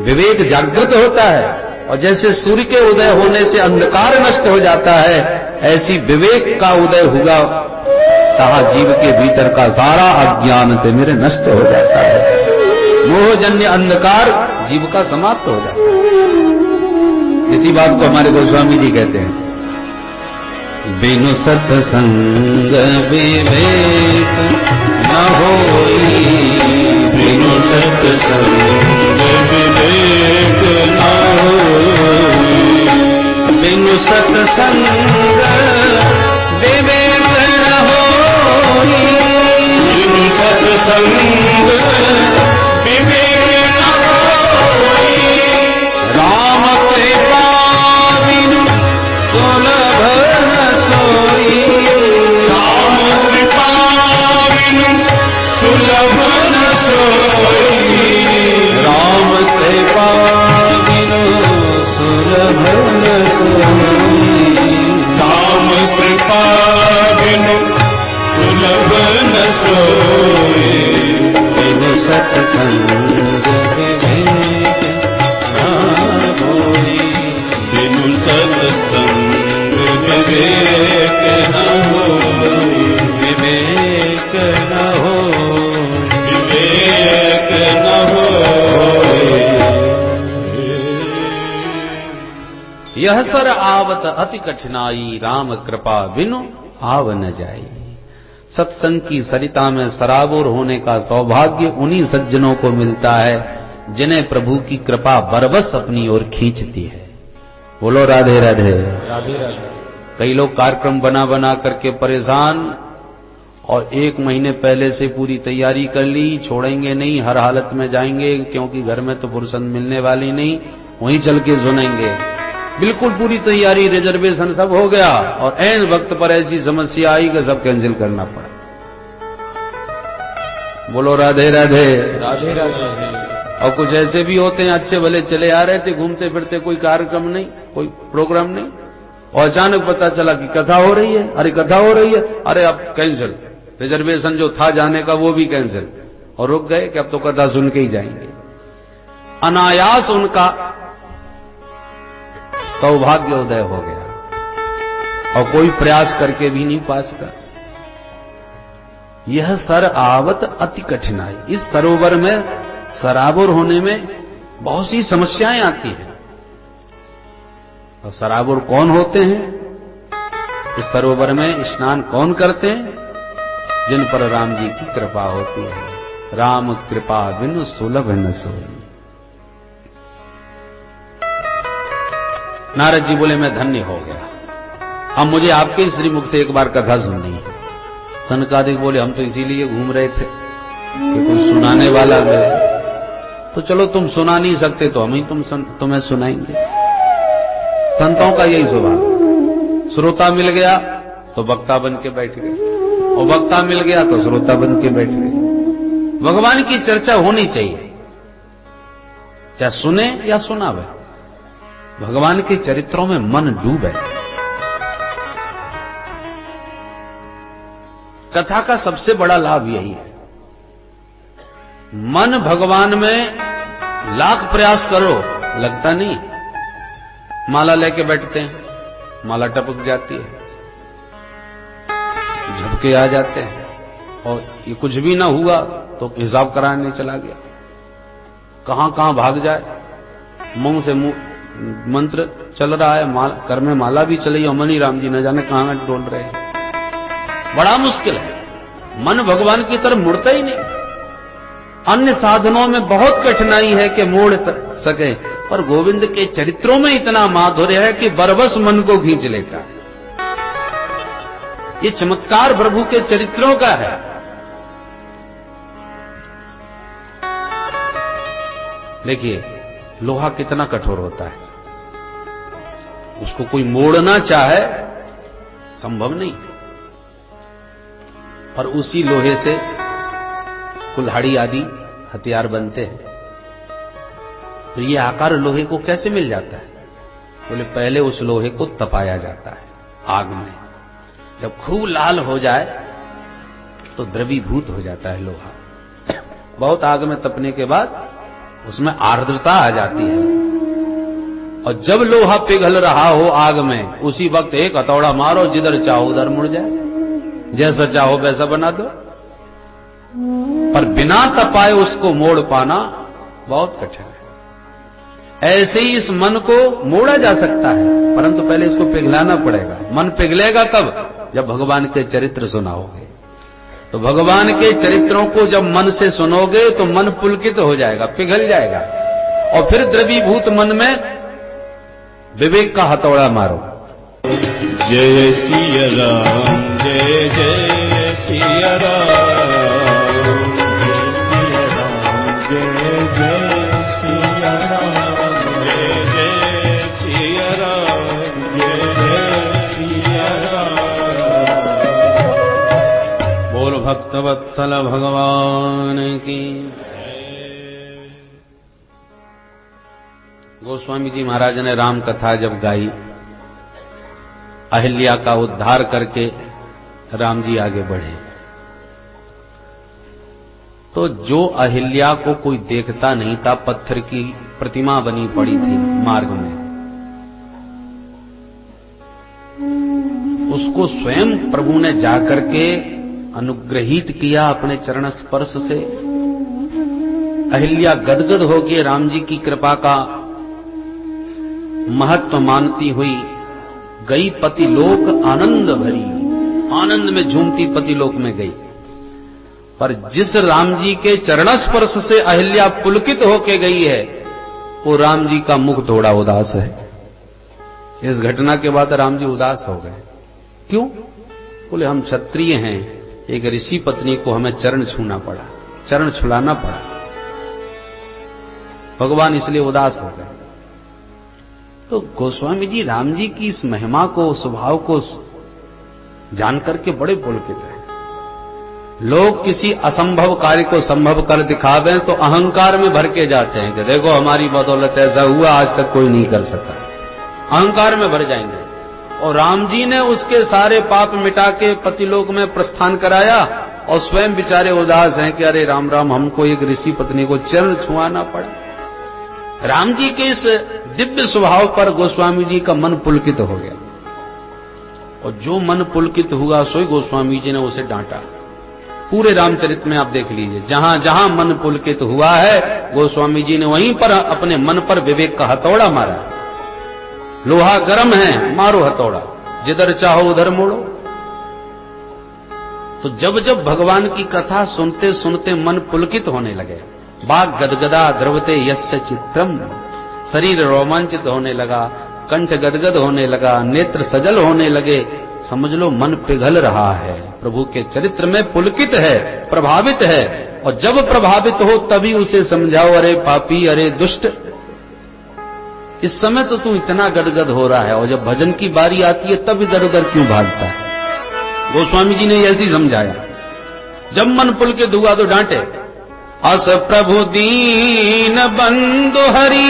विवेक जागृत होता है। और जैसे सूर्य के उदय होने से अंधकार नष्ट हो जाता है, ऐसी विवेक का उदय हुआ कहा जीव के भीतर का सारा अज्ञान से मेरे नष्ट हो जाता है। मोहजन्य अंधकार जीव का समाप्त हो जाता है। इसी बात को हमारे गोस्वामी जी कहते हैं, बिनु सत्संग विवेक न होई, बिनु सत्संग विवेक न बिनु सत्संग विवेक न होई, बिनु सत्संग विवेक न होई, राम कृपा बिनु सुलभ न सोई, राम कृपा बिनु सुलभ न सोई, राम कृपा बिनु सुलभ न सोई, राम कृपा बिनु सुलभ न सोई, बिनु सत्संग विवेक न होई, बिनु सत्संग विवेक न होई, विवेक न होई, विवेक न होई। यह सर आवत अति कठिनाई, राम कृपा बिनु आव न जाई। सत्संग की सरिता में सराबोर होने का सौभाग्य उन्हीं सज्जनों को मिलता है जिन्हें प्रभु की कृपा बरबस अपनी ओर खींचती है। बोलो राधे राधे। राधे राधे। कई लोग कार्यक्रम बना बना करके परेशान, और 1 महीने पहले से पूरी तैयारी कर ली, छोड़ेंगे नहीं, हर हालत में जाएंगे, क्योंकि घर में तो फुर्सत मिलने वाली नहीं, वहीं चल के सुनेंगे। बिल्कुल पूरी तैयारी, रिजर्वेशन सब हो गया, और ऐन वक्त पर ऐसी समस्या आई कि सब कैंसिल करना पड़ा। बोलो राधे राधे। राधे राधे। और कुछ ऐसे भी होते हैं, अच्छे भले चले आ रहे थे, घूमते फिरते, कोई कार्यक्रम नहीं, कोई प्रोग्राम नहीं, और अचानक पता चला कि कथा हो रही है। अरे कथा हो रही है, अरे अब कैंसिल, रिजर्वेशन जो था जाने का वो भी कैंसिल, और रुक गए कि अब तो कथा सुन के ही जाएंगे। अनायास उनका सौभाग्योदय हो गया, और कोई प्रयास करके भी नहीं पा सका। यह सर आवत अति कठिनाई। इस सरोवर में सराबोर होने में बहुत सी समस्याएं आती हैं। और सराबोर कौन होते हैं? इस सरोवर में स्नान कौन करते हैं? जिन पर राम जी की कृपा होती है। राम कृपा बिनु सुलभ न सोई। नारद जी बोले मैं धन्य हो गया, अब मुझे आपके श्रीमुख से एक बार कथा सुननी है। सनकादिक बोले हम तो इसीलिए घूम रहे थे कि कोई सुनाने वाला मिले, तो चलो तुम सुना नहीं सकते तो हम ही तुम्हें सुनाएंगे। संतों का यही स्वभाव, श्रोता मिल गया तो वक्ता बन के बैठ गए, और वक्ता मिल गया तो श्रोता बन के बैठ गए। भगवान की चर्चा होनी चाहिए, चाहे सुने या सुनावे। भगवान के चरित्रों में मन डूबे। कथा का सबसे बड़ा लाभ यही है। मन भगवान में लाख प्रयास करो, लगता नहीं। माला लेके बैठते हैं, माला टपक जाती है, झपके आ जाते हैं, और ये कुछ भी ना हुआ तो हिसाब कराने चला गया। कहां कहां भाग जाए, मुंह से मुंह मंत्र चल रहा है, कर में माला भी चली, और मनी राम जी न जाने कहां डोल रहे हैं। बड़ा मुश्किल है, मन भगवान की तरफ मुड़ता ही नहीं। अन्य साधनों में बहुत कठिनाई है कि मोड़ सके, पर गोविंद के चरित्रों में इतना माधुर्य है कि बरबस मन को खींच लेता है। ये चमत्कार प्रभु के चरित्रों का है। देखिए लोहा कितना कठोर होता है, उसको कोई मोड़ना चाहे संभव नहीं, और उसी लोहे से कुल्हाड़ी आदि हथियार बनते हैं। तो ये आकार लोहे को कैसे मिल जाता है? बोले पहले उस लोहे को तपाया जाता है आग में, जब खूब लाल हो जाए तो द्रवीभूत हो जाता है लोहा। बहुत आग में तपने के बाद उसमें आर्द्रता आ जाती है, और जब लोहा पिघल रहा हो आग में, उसी वक्त एक हथौड़ा मारो, जिधर चाहो उधर मुड़ जाए, जैसा चाहो वैसा बना दो। पर बिना तपाए उसको मोड़ पाना बहुत कठिन है। ऐसे ही इस मन को मोड़ा जा सकता है, परंतु पहले इसको पिघलाना पड़ेगा। मन पिघलेगा कब? जब भगवान के चरित्र सुनाओगे। तो भगवान के चरित्रों को जब मन से सुनोगे तो मन पुलकित हो जाएगा, पिघल जाएगा, और फिर द्रवीभूत मन में विवेक का हथौड़ा मारो। जय सिया राम, जय जय सिया राम, जय जय सिया राम, जय जय सिया राम, जय जय सिया राम। बोल भक्तवत्सल भगवान की। गोस्वामी जी महाराज ने राम कथा जब गाई, अहिल्या का उद्धार करके राम जी आगे बढ़े, तो जो अहिल्या को कोई देखता नहीं था, पत्थर की प्रतिमा बनी पड़ी थी मार्ग में, उसको स्वयं प्रभु ने जाकर के अनुग्रहित किया अपने चरण स्पर्श से। अहिल्या गदगद होकर राम जी की कृपा का महत्व मानती हुई गई पतिलोक आनंद भरी, आनंद में झूमती पतिलोक में गई। पर जिस राम जी के चरण स्पर्श से अहिल्या पुलकित होके गई है, वो राम जी का मुख थोड़ा उदास है। इस घटना के बाद राम जी उदास हो गए। क्यों? बोले हम क्षत्रिय हैं, एक ऋषि पत्नी को हमें चरण छूना पड़ा, चरण छुलाना पड़ा, भगवान इसलिए उदास हो गए। तो गोस्वामी जी राम जी की इस महिमा को, स्वभाव को जानकर के बड़े पुलकित हैं। लोग किसी असंभव कार्य को संभव कर दिखावे तो अहंकार में भर के जाते हैं कि देखो हमारी बदौलत ऐसा हुआ, आज तक कोई नहीं कर सका, अहंकार में भर जाएंगे। और राम जी ने उसके सारे पाप मिटा के पतिलोक में प्रस्थान कराया, और स्वयं बेचारे उदास हैं कि अरे राम राम, हमको एक ऋषि पत्नी को चरण छुआना पड़ा। राम जी के इस दिव्य स्वभाव पर गोस्वामी जी का मन पुलकित हो गया, और जो मन पुलकित हुआ सोई गोस्वामी जी ने उसे डांटा। पूरे रामचरित में आप देख लीजिए, जहां जहां मन पुलकित हुआ है, गोस्वामी जी ने वहीं पर अपने मन पर विवेक का हथौड़ा मारा। लोहा गर्म है, मारो हथौड़ा, जिधर चाहो उधर मोड़ो। तो जब जब भगवान की कथा सुनते सुनते मन पुलकित होने लगे, बाग गदगदा द्रवते यस्य चित्रम, शरीर रोमांचित होने लगा, कंठ गदगद होने लगा, नेत्र सजल होने लगे, समझ लो मन पिघल रहा है, प्रभु के चरित्र में पुलकित है, प्रभावित है। और जब प्रभावित हो तभी उसे समझाओ, अरे पापी, अरे दुष्ट, इस समय तो तू इतना गदगद हो रहा है, और जब भजन की बारी आती है तब इधर उधर क्यों भागता है। गोस्वामी जी ने ऐसे ही समझाया। जब मन पुलकित हुआ तो डांटे, अस प्रभु दीन बंधु हरि,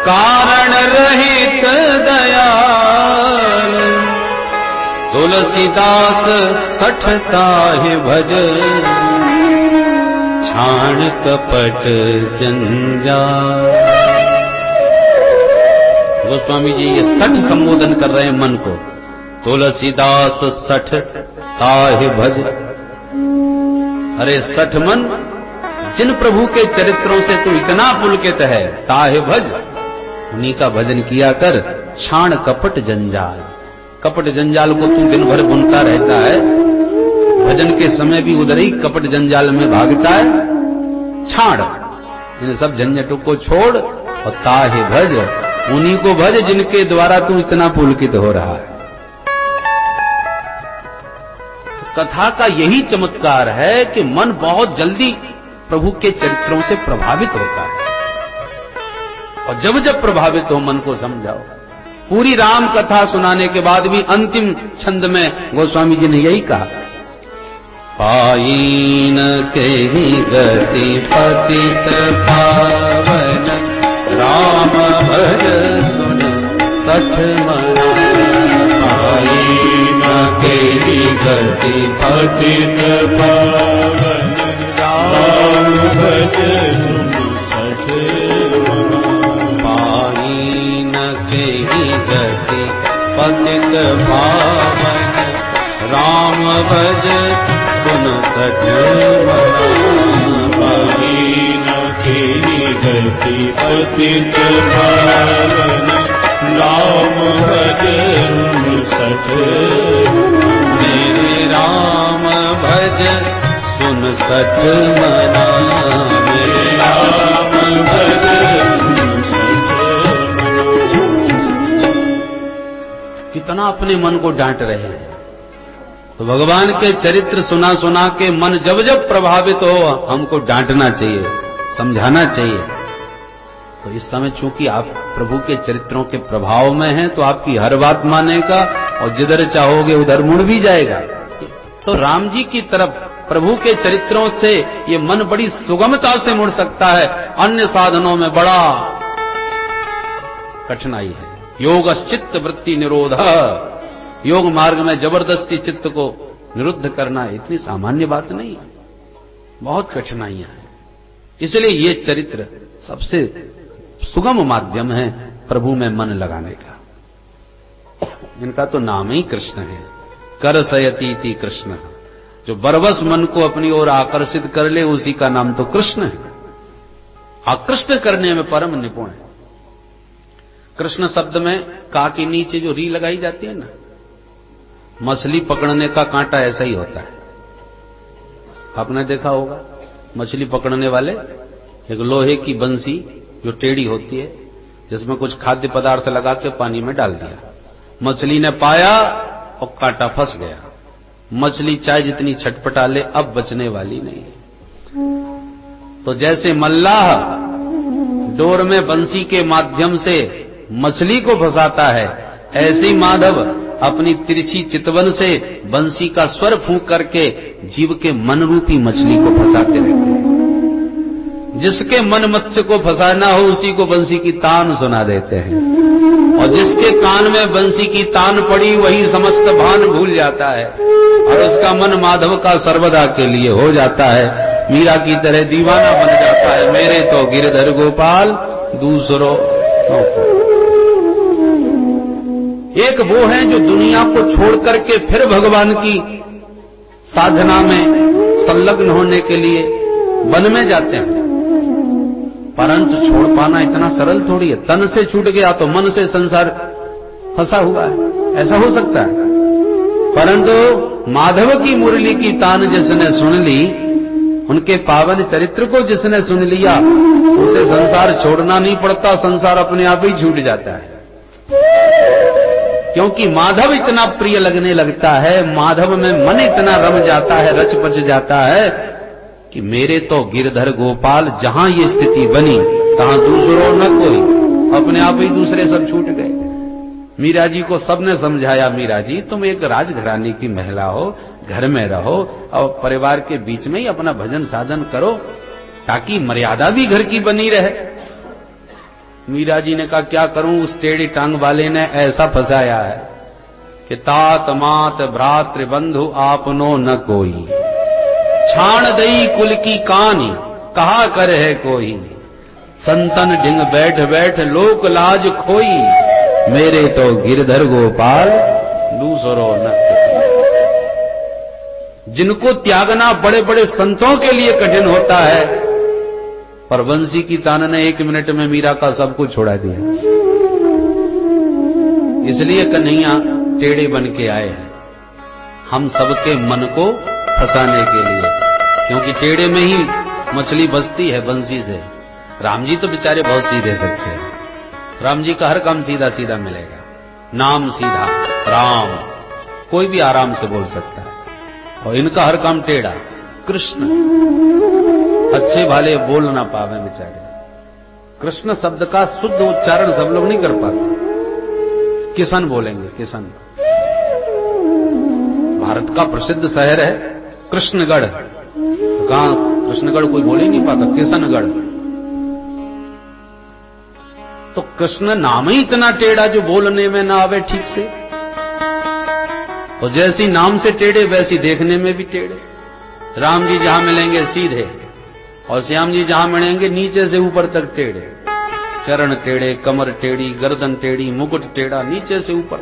कारण रहित दयाल, तुलसीदास सठ साहि भज, छाण कपट जंजाल। गोस्वामी जी ये सठ संबोधन कर रहे हैं मन को, तुलसीदास सठ साहि भज। अरे सठ मन, जिन प्रभु के चरित्रों से तू इतना पुलकित है, ताहे भज, उन्हीं का भजन किया कर। छाण कपट जंजाल, कपट जंजाल को तू दिन भर बुनता रहता है, भजन के समय भी उधर ही कपट जंजाल में भागता है। छाड़, इन सब झंझटों को छोड़ और ताहे भज, उन्हीं को भज जिनके द्वारा तू इतना पुलकित हो रहा है। कथा का यही चमत्कार है कि मन बहुत जल्दी प्रभु के चरित्रों से प्रभावित होता है, और जब जब प्रभावित हो मन को समझाओ। पूरी राम कथा सुनाने के बाद भी अंतिम छंद में गोस्वामी जी ने यही कहा, पाइन के गति पतित पावन, राम भज सुन सठ मना। पाइन के गति पतित पावन, राम भज सुन सठ मना। पाइन के गति पतित पावन, राम भज सुन सठ मना। पाइन के गति पतित पावन, राम भज सुन सठ मना। मेरे राम भज सुन सठ मना, मेरे राम भज सुन सठ मना। अपने मन को डांट रहे हैं। तो भगवान के चरित्र सुना सुना के मन जब जब प्रभावित हो, हमको डांटना चाहिए, समझाना चाहिए। तो इस समय चूंकि आप प्रभु के चरित्रों के प्रभाव में हैं, तो आपकी हर बात मानेगा और जिधर चाहोगे उधर मुड़ भी जाएगा। तो राम जी की तरफ प्रभु के चरित्रों से ये मन बड़ी सुगमता से मुड़ सकता है, अन्य साधनों में बड़ा कठिनाई है। योग चित्त वृत्ति निरोध, योग मार्ग में जबरदस्ती चित्त को निरुद्ध करना इतनी सामान्य बात नहीं है, बहुत कठिनाइयां हैं। इसलिए ये चरित्र सबसे सुगम माध्यम है प्रभु में मन लगाने का। इनका तो नाम ही कृष्ण है, कर सयतीति कृष्ण। जो बरबस मन को अपनी ओर आकर्षित कर ले, उसी का नाम तो कृष्ण है। आकृष्ट करने में परम निपुण है। कृष्ण शब्द में का के नीचे जो री लगाई जाती है ना, मछली पकड़ने का कांटा ऐसा ही होता है। आपने देखा होगा मछली पकड़ने वाले एक लोहे की बंसी जो टेढ़ी होती है, जिसमें कुछ खाद्य पदार्थ लगा के पानी में डाल दिया, मछली ने पाया और कांटा फंस गया। मछली चाहे जितनी छटपटा ले, अब बचने वाली नहीं है। तो जैसे मल्लाह डोर में बंसी के माध्यम से मछली को फंसाता है, ऐसे ही माधव अपनी तिरछी चितवन से बंसी का स्वर फूंक करके जीव के मन रूपी मछली को फंसाते रहते हैं। जिसके मन मत्स्य को फंसाना हो, उसी को बंसी की तान सुना देते हैं, और जिसके कान में बंसी की तान पड़ी, वही समस्त भान भूल जाता है और उसका मन माधव का सर्वदा के लिए हो जाता है। मीरा की तरह दीवाना बन जाता है। मेरे तो गिरधर गोपाल दूसरों। एक वो है जो दुनिया को छोड़ करके फिर भगवान की साधना में संलग्न होने के लिए वन में जाते हैं, परंतु छोड़ पाना इतना सरल थोड़ी है। तन से छूट गया तो मन से संसार फंसा हुआ है, ऐसा हो सकता है। परंतु माधव की मुरली की तान जिसने सुन ली, उनके पावन चरित्र को जिसने सुन लिया, उसे संसार छोड़ना नहीं पड़ता, संसार अपने आप ही छूट जाता है। क्योंकि माधव इतना प्रिय लगने लगता है, माधव में मन इतना रम जाता है, रच पच जाता है कि मेरे तो गिरधर गोपाल, जहां ये स्थिति बनी तहां दूसरों न कोई, अपने आप ही दूसरे सब छूट गए। मीरा जी को सबने समझाया, मीरा जी तुम एक राजघराने की महिला हो, घर में रहो और परिवार के बीच में ही अपना भजन साधन करो, ताकि मर्यादा भी घर की बनी रहे। मीरा जी ने कहा क्या करूं, उस टेढ़ी टांग वाले ने ऐसा फंसाया है कि तात मात भ्रातृ बंधु आपनो न कोई, छाण दई कुल की कानी कहा करे है कोई, संतन ढिंग बैठ बैठ लोक लाज खोई, मेरे तो गिरधर गोपाल दूसरों न कोई। जिनको त्यागना बड़े बड़े संतों के लिए कठिन होता है, पर बंसी की तान ने 1 मिनट में मीरा का सब कुछ छोड़ा दिया। इसलिए कन्हैया टेढ़े बन के आए हैं, हम सबके मन को फंसाने के लिए, क्योंकि टेढ़े में ही मछली बचती है बंसी से। राम जी तो बेचारे बहुत सीधे सच्चे हैं, राम जी का हर काम सीधा सीधा मिलेगा, नाम सीधा राम, कोई भी आराम से बोल सकता है, और इनका हर काम टेढ़ा। कृष्ण अच्छे भाले बोल ना पावे बेचारे, कृष्ण शब्द का शुद्ध उच्चारण सब लोग नहीं कर पाते। किशन बोलेंगे, किशन। भारत का प्रसिद्ध शहर है कृष्णगढ़, कहां कृष्णगढ़ कोई बोल ही नहीं पाता, किशनगढ़। तो कृष्ण नाम ही इतना टेढ़ा जो बोलने में ना आवे ठीक से, और जैसी नाम से टेढ़े वैसी देखने में भी टेढ़े। राम जी जहां मिलेंगे सीधे, और श्याम जी जहां मिलेंगे नीचे से ऊपर तक टेढ़े, चरण टेढ़े, कमर टेढ़ी, गर्दन टेढ़ी, मुकुट टेढ़ा, नीचे से ऊपर।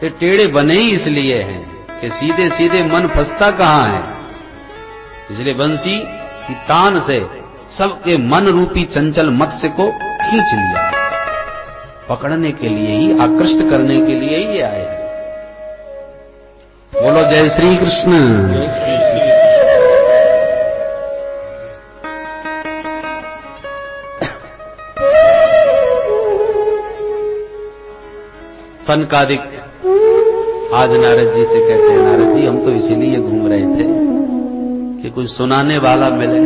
ये टेढ़े बने ही इसलिए हैं कि सीधे सीधे मन फंसता कहां है। इसलिए बंसी की तान से सबके मन रूपी चंचल मत्स्य को खींच लिया, पकड़ने के लिए ही, आकृष्ट करने के लिए ही आए हैं। बोलो जय श्री कृष्ण। सनकादिक आज नारद जी से कहते हैं, नारद जी हम तो इसीलिए घूम रहे थे कि कुछ सुनाने वाला मिले।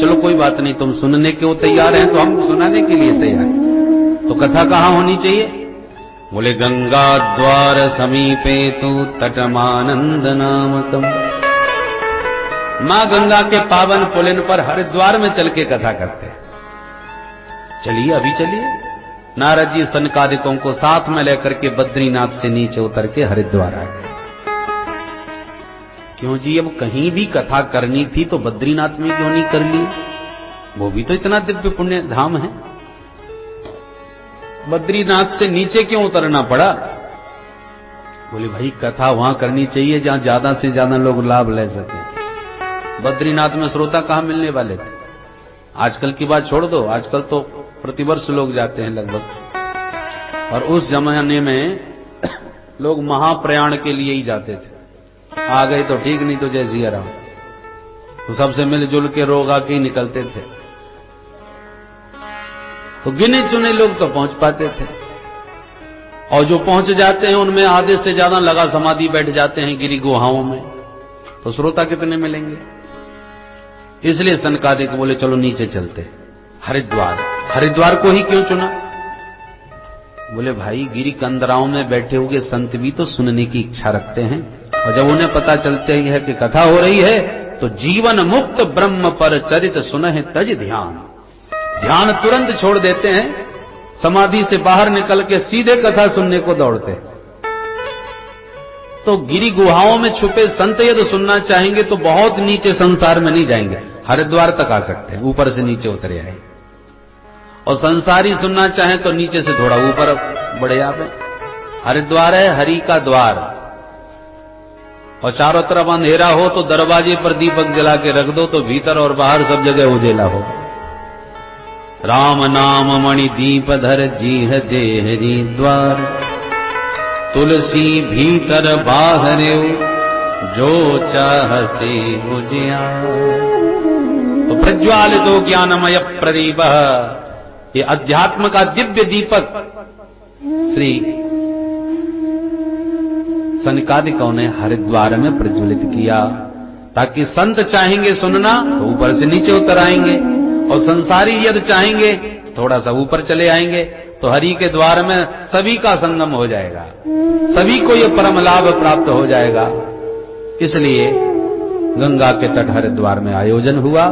चलो कोई बात नहीं, तुम सुनने के वो तैयार हैं तो हम सुनाने के लिए तैयार हैं। तो कथा कहाँ होनी चाहिए? बोले गंगा द्वार समीपे तो तटमानंद नामकम। माँ गंगा के पावन पुलिन पर हरिद्वार में चल के कथा करते हैं। चलिए अभी चलिए। नारद जी सनकादिकों को साथ में लेकर के बद्रीनाथ से नीचे उतर के हरिद्वार आए। क्यों जी, अब कहीं भी कथा करनी थी तो बद्रीनाथ में क्यों नहीं कर ली? वो भी तो इतना दिव्य पुण्य धाम है। बद्रीनाथ से नीचे क्यों उतरना पड़ा? बोले भाई कथा वहां करनी चाहिए जहां ज्यादा से ज्यादा लोग लाभ ले सके। बद्रीनाथ में श्रोता कहाँ मिलने वाले थे? आजकल की बात छोड़ दो, आजकल तो प्रतिवर्ष लोग जाते हैं लगभग। और उस जमाने में लोग महाप्रयाण के लिए ही जाते थे। आ गए तो ठीक, नहीं तो जय सिया राम। तो सबसे मिलजुल के रोग आके ही निकलते थे। तो गिने चुने लोग तो पहुंच पाते थे, और जो पहुंच जाते हैं उनमें आधे से ज्यादा लगा समाधि बैठ जाते हैं गिरी गुहाओं में। तो श्रोता कितने मिलेंगे? इसलिए सनकादिक बोले चलो नीचे चलते। हरिद्वार, हरिद्वार को ही क्यों चुना? बोले भाई गिरी कंदराओं में बैठे हुए संत भी तो सुनने की इच्छा रखते हैं, और जब उन्हें पता चलते ही है कि कथा हो रही है तो जीवन मुक्त ब्रह्म पर चरित सुनहि तज ध्यान। ध्यान तुरंत छोड़ देते हैं, समाधि से बाहर निकल के सीधे कथा सुनने को दौड़ते हैं। तो गिरी गुहाओं में छुपे संत यदि सुनना चाहेंगे तो बहुत नीचे संसार में नहीं जाएंगे, हरिद्वार तक आ सकते हैं, ऊपर से नीचे उतरे आए। और संसारी सुनना चाहें तो नीचे से थोड़ा ऊपर बढ़े आवे। हरिद्वार है हरि का द्वार, और चारों तरफ अंधेरा हो तो दरवाजे पर दीपक जला के रख दो तो भीतर और बाहर सब जगह उजेला हो। राम नाम मणि दीप धर जीह देहरी द्वार, तुलसी भीतर बाहर जो चाहते उजियार। तो प्रज्वालितो ज्ञानमय प्रदीप, ये अध्यात्म का दिव्य दीपक श्री सनकादिकों ने हरिद्वार में प्रज्वलित किया, ताकि संत चाहेंगे सुनना तो ऊपर से नीचे उतर आएंगे, और संसारी यदि चाहेंगे थोड़ा सा ऊपर चले आएंगे। तो हरि के द्वार में सभी का संगम हो जाएगा, सभी को ये परम लाभ प्राप्त हो जाएगा। इसलिए गंगा के तट हरिद्वार में आयोजन हुआ।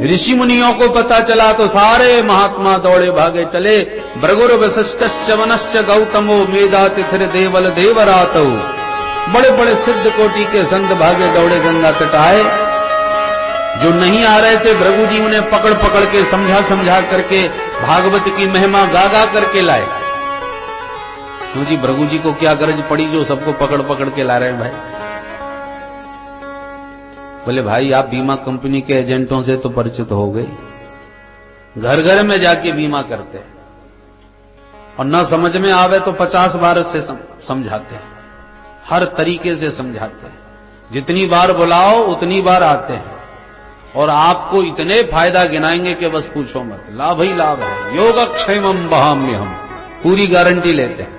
ऋषि मुनियों को पता चला तो सारे महात्मा दौड़े भागे चले। भृगुर वशिष्ठश्च वनश्च गौतमो मेधातिथिर देवल देवरातौ। बड़े बड़े सिद्ध कोटि के संत भागे दौड़े गंगा तट आए। जो नहीं आ रहे थे भृगु जी उन्हें पकड़ पकड़ के समझा समझा करके भागवत की महिमा गा गा करके लाए। क्यों जी, भृगु जी को क्या गरज पड़ी जो सबको पकड़ पकड़ के ला रहे हैं भाई? बोले भाई आप बीमा कंपनी के एजेंटों से तो परिचित हो गए, घर घर में जाके बीमा करते हैं, और न समझ में आवे तो 50 बार से समझाते हैं, हर तरीके से समझाते हैं। जितनी बार बुलाओ उतनी बार आते हैं, और आपको इतने फायदा गिनाएंगे कि बस पूछो मत, लाभ ही लाभ है। योगक्षेमम वहाम्य, हम पूरी गारंटी लेते हैं।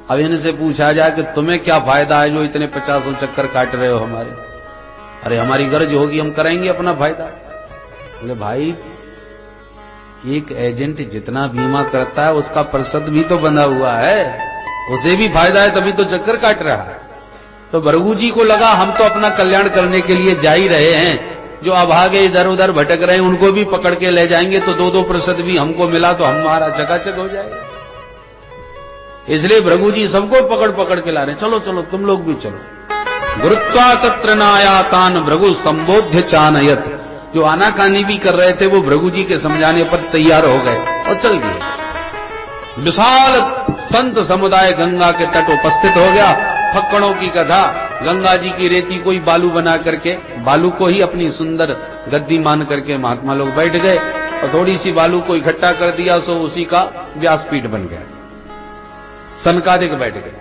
अब इनसे पूछा जाए कि तुम्हें क्या फायदा है जो इतने 50 चक्कर काट रहे हो हमारे? अरे हमारी गरज होगी हम कराएंगे अपना फायदा। बोले भाई एक एजेंट जितना बीमा करता है उसका प्रतिशत भी तो बंधा हुआ है, उसे भी फायदा है तभी तो चक्कर काट रहा है। तो भृगु जी को लगा हम तो अपना कल्याण करने के लिए जा ही रहे हैं, जो अभागे इधर उधर भटक रहे हैं उनको भी पकड़ के ले जाएंगे तो 2-2% भी हमको मिला तो हमारा चकाचक हो जाएगा। इसलिए भृगु जी सबको पकड़ पकड़ के ला रहे हैं, चलो चलो तुम लोग भी चलो। गुरुत्वा तत्र नायातान भृगु संबोध्य चानयत। जो आनाकानी भी कर रहे थे वो भृगु जी के समझाने पर तैयार हो गए और चल गए। विशाल संत समुदाय गंगा के तट उपस्थित हो गया। फक्कड़ों की कथा, गंगा जी की रेती को ही बालू बना करके, बालू को ही अपनी सुंदर गद्दी मान करके महात्मा लोग बैठ गए, और थोड़ी सी बालू को इकट्ठा कर दिया सो उसी का व्यासपीठ बन गया। सनकादिक बैठ गए।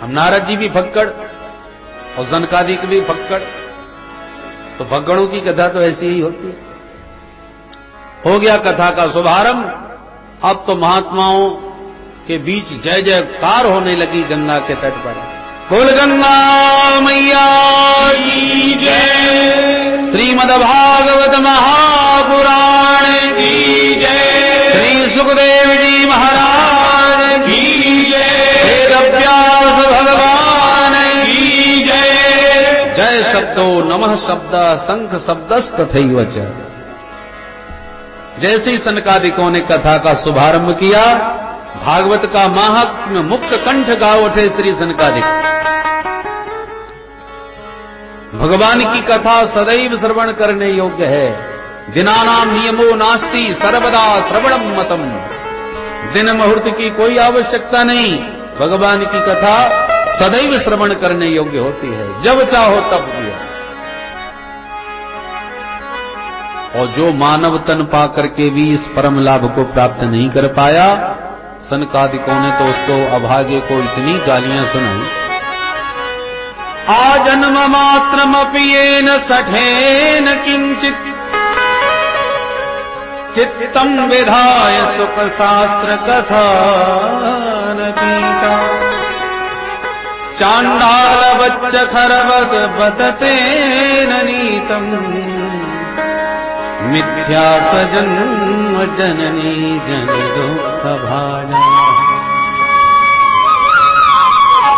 अब नारद जी भी फक्कड़ और सनकादिक भी फक्कड़। तो फक्कड़ों की कथा तो ऐसी ही होती है। हो गया कथा का शुभारंभ। अब तो महात्माओं के बीच जय जयकार होने लगी गंगा के तट पर। बोल गंगा मैया की जय। श्रीमद्भागवत महापुराण की जय। श्री सुखदेव जी महाराज की जय। वेद व्यास भगवान की जय। जय शब्दो नमः शब्द शंख शब्दस्तथैव च। जैसे ही सनकादिकों ने कथा का शुभारंभ किया, भागवत का महात्म्य मुक्त कंठ गा उठे श्री सनकादिक। भगवान की कथा सदैव श्रवण करने योग्य है। दिनानाम नियमो नास्ति सर्वदा श्रवणम मतम। दिन मुहूर्त की कोई आवश्यकता नहीं, भगवान की कथा सदैव श्रवण करने योग्य होती है, जब चाहो तब भी। और जो मानव तन पा करके भी इस परम लाभ को प्राप्त नहीं कर पाया, सनकादिकों ने तो उसको अभागे को इतनी गालियां सुनाई। आजन्म मात्रमपि येन सठेन किंचित चित्तम विधाय सुख शास्त्र कथान पीता। चांडाल बच्च खरवत बततेन नीतम मिथ्या सजन्म जननी जन दुख भाजा।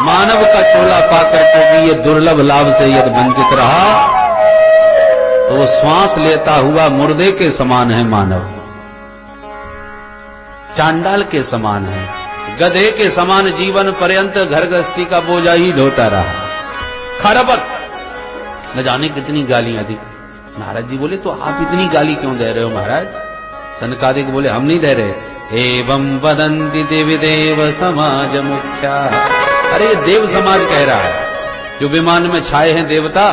मानव का चोला पाकर के भी ये दुर्लभ लाभ से यदि वंचित रहा तो वो श्वास लेता हुआ मुर्दे के समान है। मानव चांडाल के समान है, गधे के समान जीवन पर्यंत घर गृहस्थी का बोझा ही ढोता रहा। खरबत न जाने कितनी गालियां दी। नारद जी बोले तो आप इतनी गाली क्यों दे रहे हो महाराज? सनकादिक बोले हम नहीं दे रहे। एवं वदन्ति देवी देव समाज मुख्या। अरे ये देव समाज कह रहा है, जो विमान में छाए हैं देवता,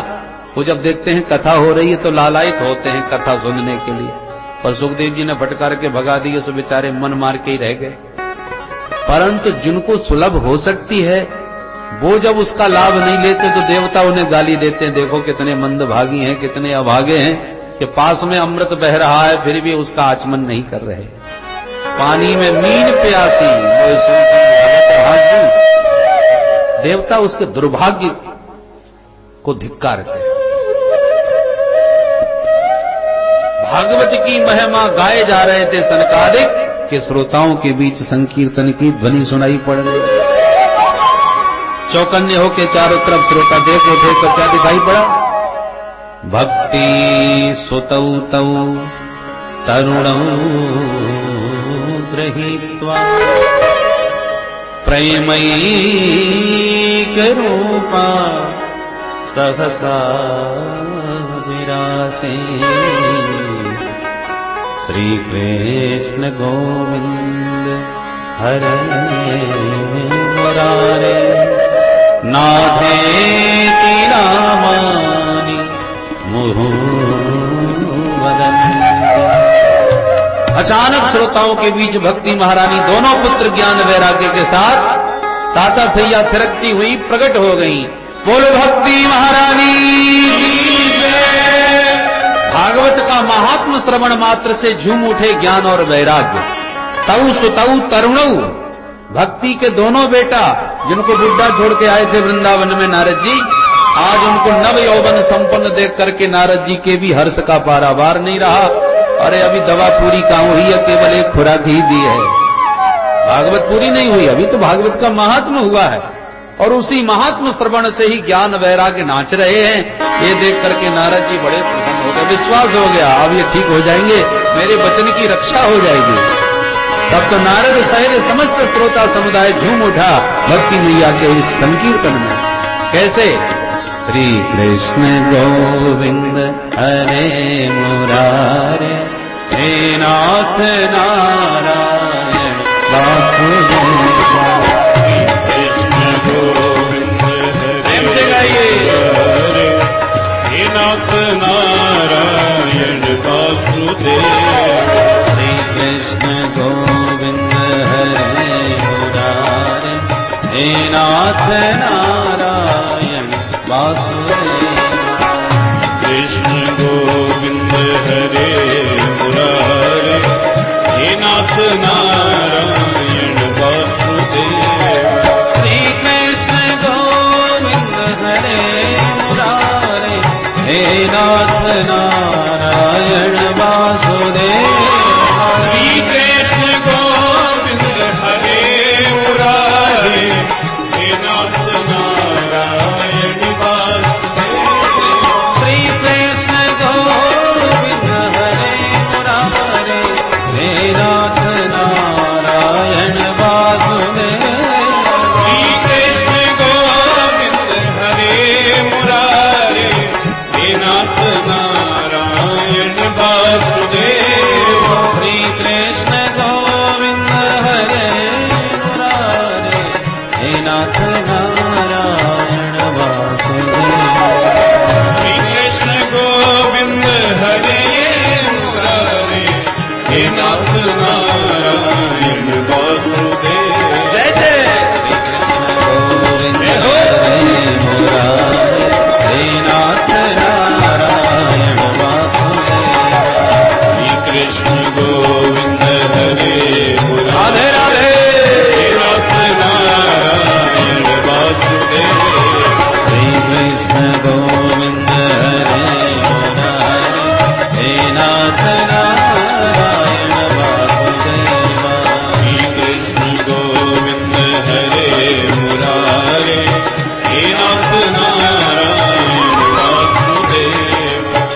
वो जब देखते हैं कथा हो रही है तो लालायित होते हैं कथा सुनने के लिए। पर सुखदेव जी ने फटकार के भगा दिए, सो बेचारे मन मार के ही रह गए। परंतु जिनको सुलभ हो सकती है वो जब उसका लाभ नहीं लेते तो देवता उन्हें गाली देते हैं। देखो कितने मंदभागी हैं, कितने अभागे हैं कि पास में अमृत बह रहा है फिर भी उसका आचमन नहीं कर रहे। पानी में मीन प्यासी देवता उसके दुर्भाग्य को धिक्कारते हैं। भागवत की महिमा गाए जा रहे थे सनकादिक के श्रोताओं के बीच संकीर्तन की ध्वनि सुनाई पड़ रही। चौकन्ने होके चारों तरफ श्रोता देख उठे तो क्या दिखाई पड़ा? भक्ति सुतौ तौ तरुणौ गृहीत्वा प्रेमैक रूपा सहसा विरासे। श्री कृष्ण गोविंद हरे मुरारे नाथेति नामानि मुहुः वदन्ति। अचानक श्रोताओं के बीच भक्ति महारानी दोनों पुत्र ज्ञान वैराग्य के साथ ताता थैया थिरकती हुई प्रकट हो गईं। बोलो भक्ति महारानी की जय। भागवत का महात्म श्रवण मात्र से झूम उठे ज्ञान और वैराग्य। तऊ सुतऊ तरुणऊ, भक्ति के दोनों बेटा जिनको बुढ़ा छोड़ के आए थे वृंदावन में नारद जी, आज उनको नव यौवन संपन्न देख करके नारद जी के भी हर्ष का पारावार नहीं रहा। अरे अभी दवा पूरी कहाँ हुई है, केवल एक खुराक ही दी है, भागवत पूरी नहीं हुई। अभी तो भागवत का महात्म हुआ है और उसी महात्म श्रवण से ही ज्ञान वैराग्य नाच रहे हैं। ये देख करके नारद जी बड़े प्रसन्न हो गए। विश्वास हो गया अब ये ठीक हो जाएंगे, मेरे वचन की रक्षा हो जाएगी। तब तो नारद सहित समस्त श्रोता समुदाय झूम उठा भक्ति मैया के इस संकीर्तन में। कैसे? श्री कृष्ण गोविंद हरे मुरारे हे नाथ नारायण वासुदेव। कृष्ण गोविंद हरे हे नाथ नारायण वासुदेव। श्री कृष्ण गोविंद हरे मुरारे हे नाथ नारायण वासुदेव। कृष्ण गोविंद हरे मुरारे हे नाथ नारायण वासुदेव। नारायण वासुदेव। श्री कृष्ण गोविंद हरे मुरारे, हे नाथ नारायण वासुदेव। जय जय गोविंद हरे मुरारे, हे नाथ नारायण वासुदेव। श्री कृष्ण गोविंद हरे राधे मुरारे, राधे हे नाथ नारायण वासुदेव। श्री कृष्ण गोविंद हरे मुरारे, हे नाथ नारायण वासुदेव। श्री कृष्ण गोविंद हरे मुरारे, हे नाथ नारायण वासुदेव।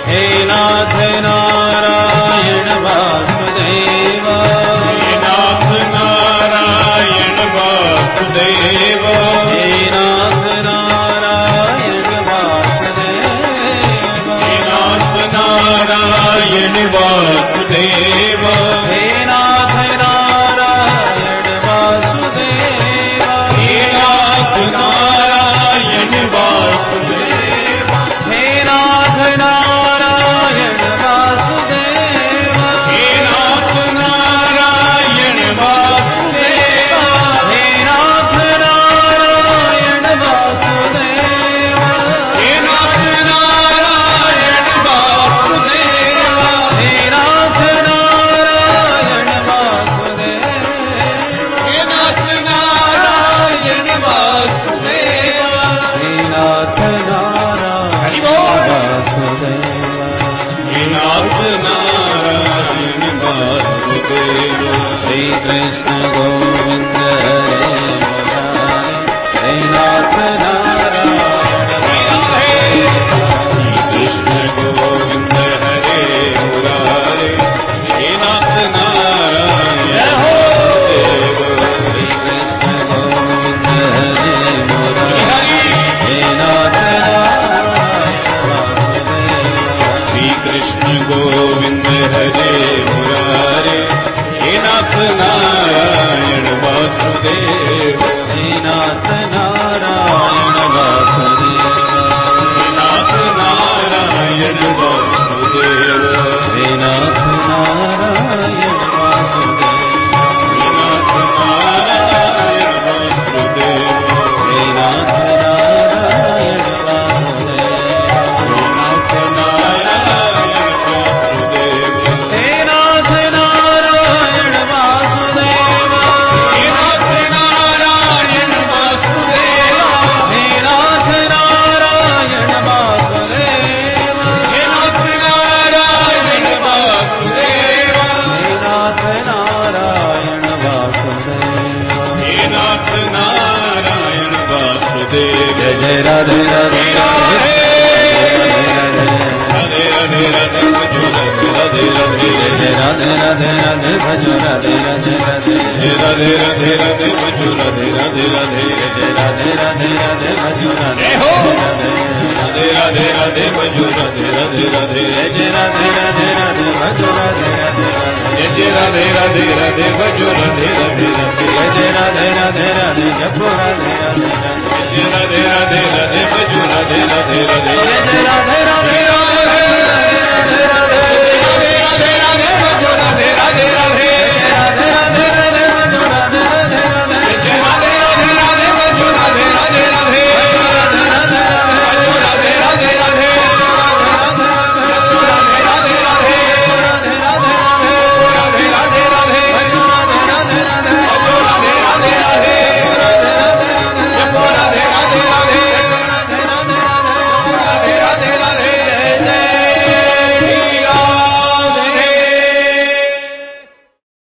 हे नाथ नारायण वासुदेव। हे नाथ नारायण वासुदेव। हे नाथ नारायण वासुदेव। हे नाथ नारायण वासुदेव। हे नाथ नारायण वासुदेव। हे नाथ नारायण वासुदेव। हे नाथ नारायण वासुदेव। हे नाथ नारायण वासुदेव। हे नाथ नारायण वासुदेव। हे नाथ नारायण वासुदेव। हे नाथ नारायण वासुदेव। हे नाथ नारायण वासुदेव। हे नाथ हरि नारायण बोल। वासुदेव। हे नाथ नारायण वासुदेव। श्री कृष्ण गोविंद हरे मुरारे, हे नाथ नारायण वासुदेव। श्री कृष्ण गोविंद हरे मुरारे, हे नाथ नारायण वासुदेव। श्री कृष्ण गोविंद हरे मुरारे, हे नाथ नारायण वासुदेव। श्री कृष्ण गोविंद हरे मुरारे, हे नाथ नारायण वासुदेव। हे नाथ नारायण वासुदेव। हे नाथ नारायण वासुदेव। हे नाथ नारायण वासुदेव। हे नाथ नारायण वासुदेव। हे नाथ नारायण वासुदेव। हे नाथ नारायण वासुदेव। हे नाथ नारायण वासुदेव। हे नाथ नारायण वासुदेव। हे नाथ नारायण वासुदेव। हे नाथ नारायण वासुदेव। हे नाथ नारायण वासुदेव। हे नाथ नारायण वासुदेव। जय जय राधे राधे राधे राधे राधे राधे भजो राधे राधे राधे। जय राधे राधे राधे भजो राधे राधे राधे। हे राधे राधे राधे भजो राधे राधे राधे। जय राधे राधे राधे भजो राधे जय हो। राधे। राधे राधे राधे भजो राधे राधे राधे। जय राधे राधे राधे भजो राधे राधे राधे। जय राधे राधे राधे भजो राधे राधे राधे। जय राधे राधे राधे जपो राधे राधे राधे। जय राधे राधे राधे भजो राधे राधे राधे। जय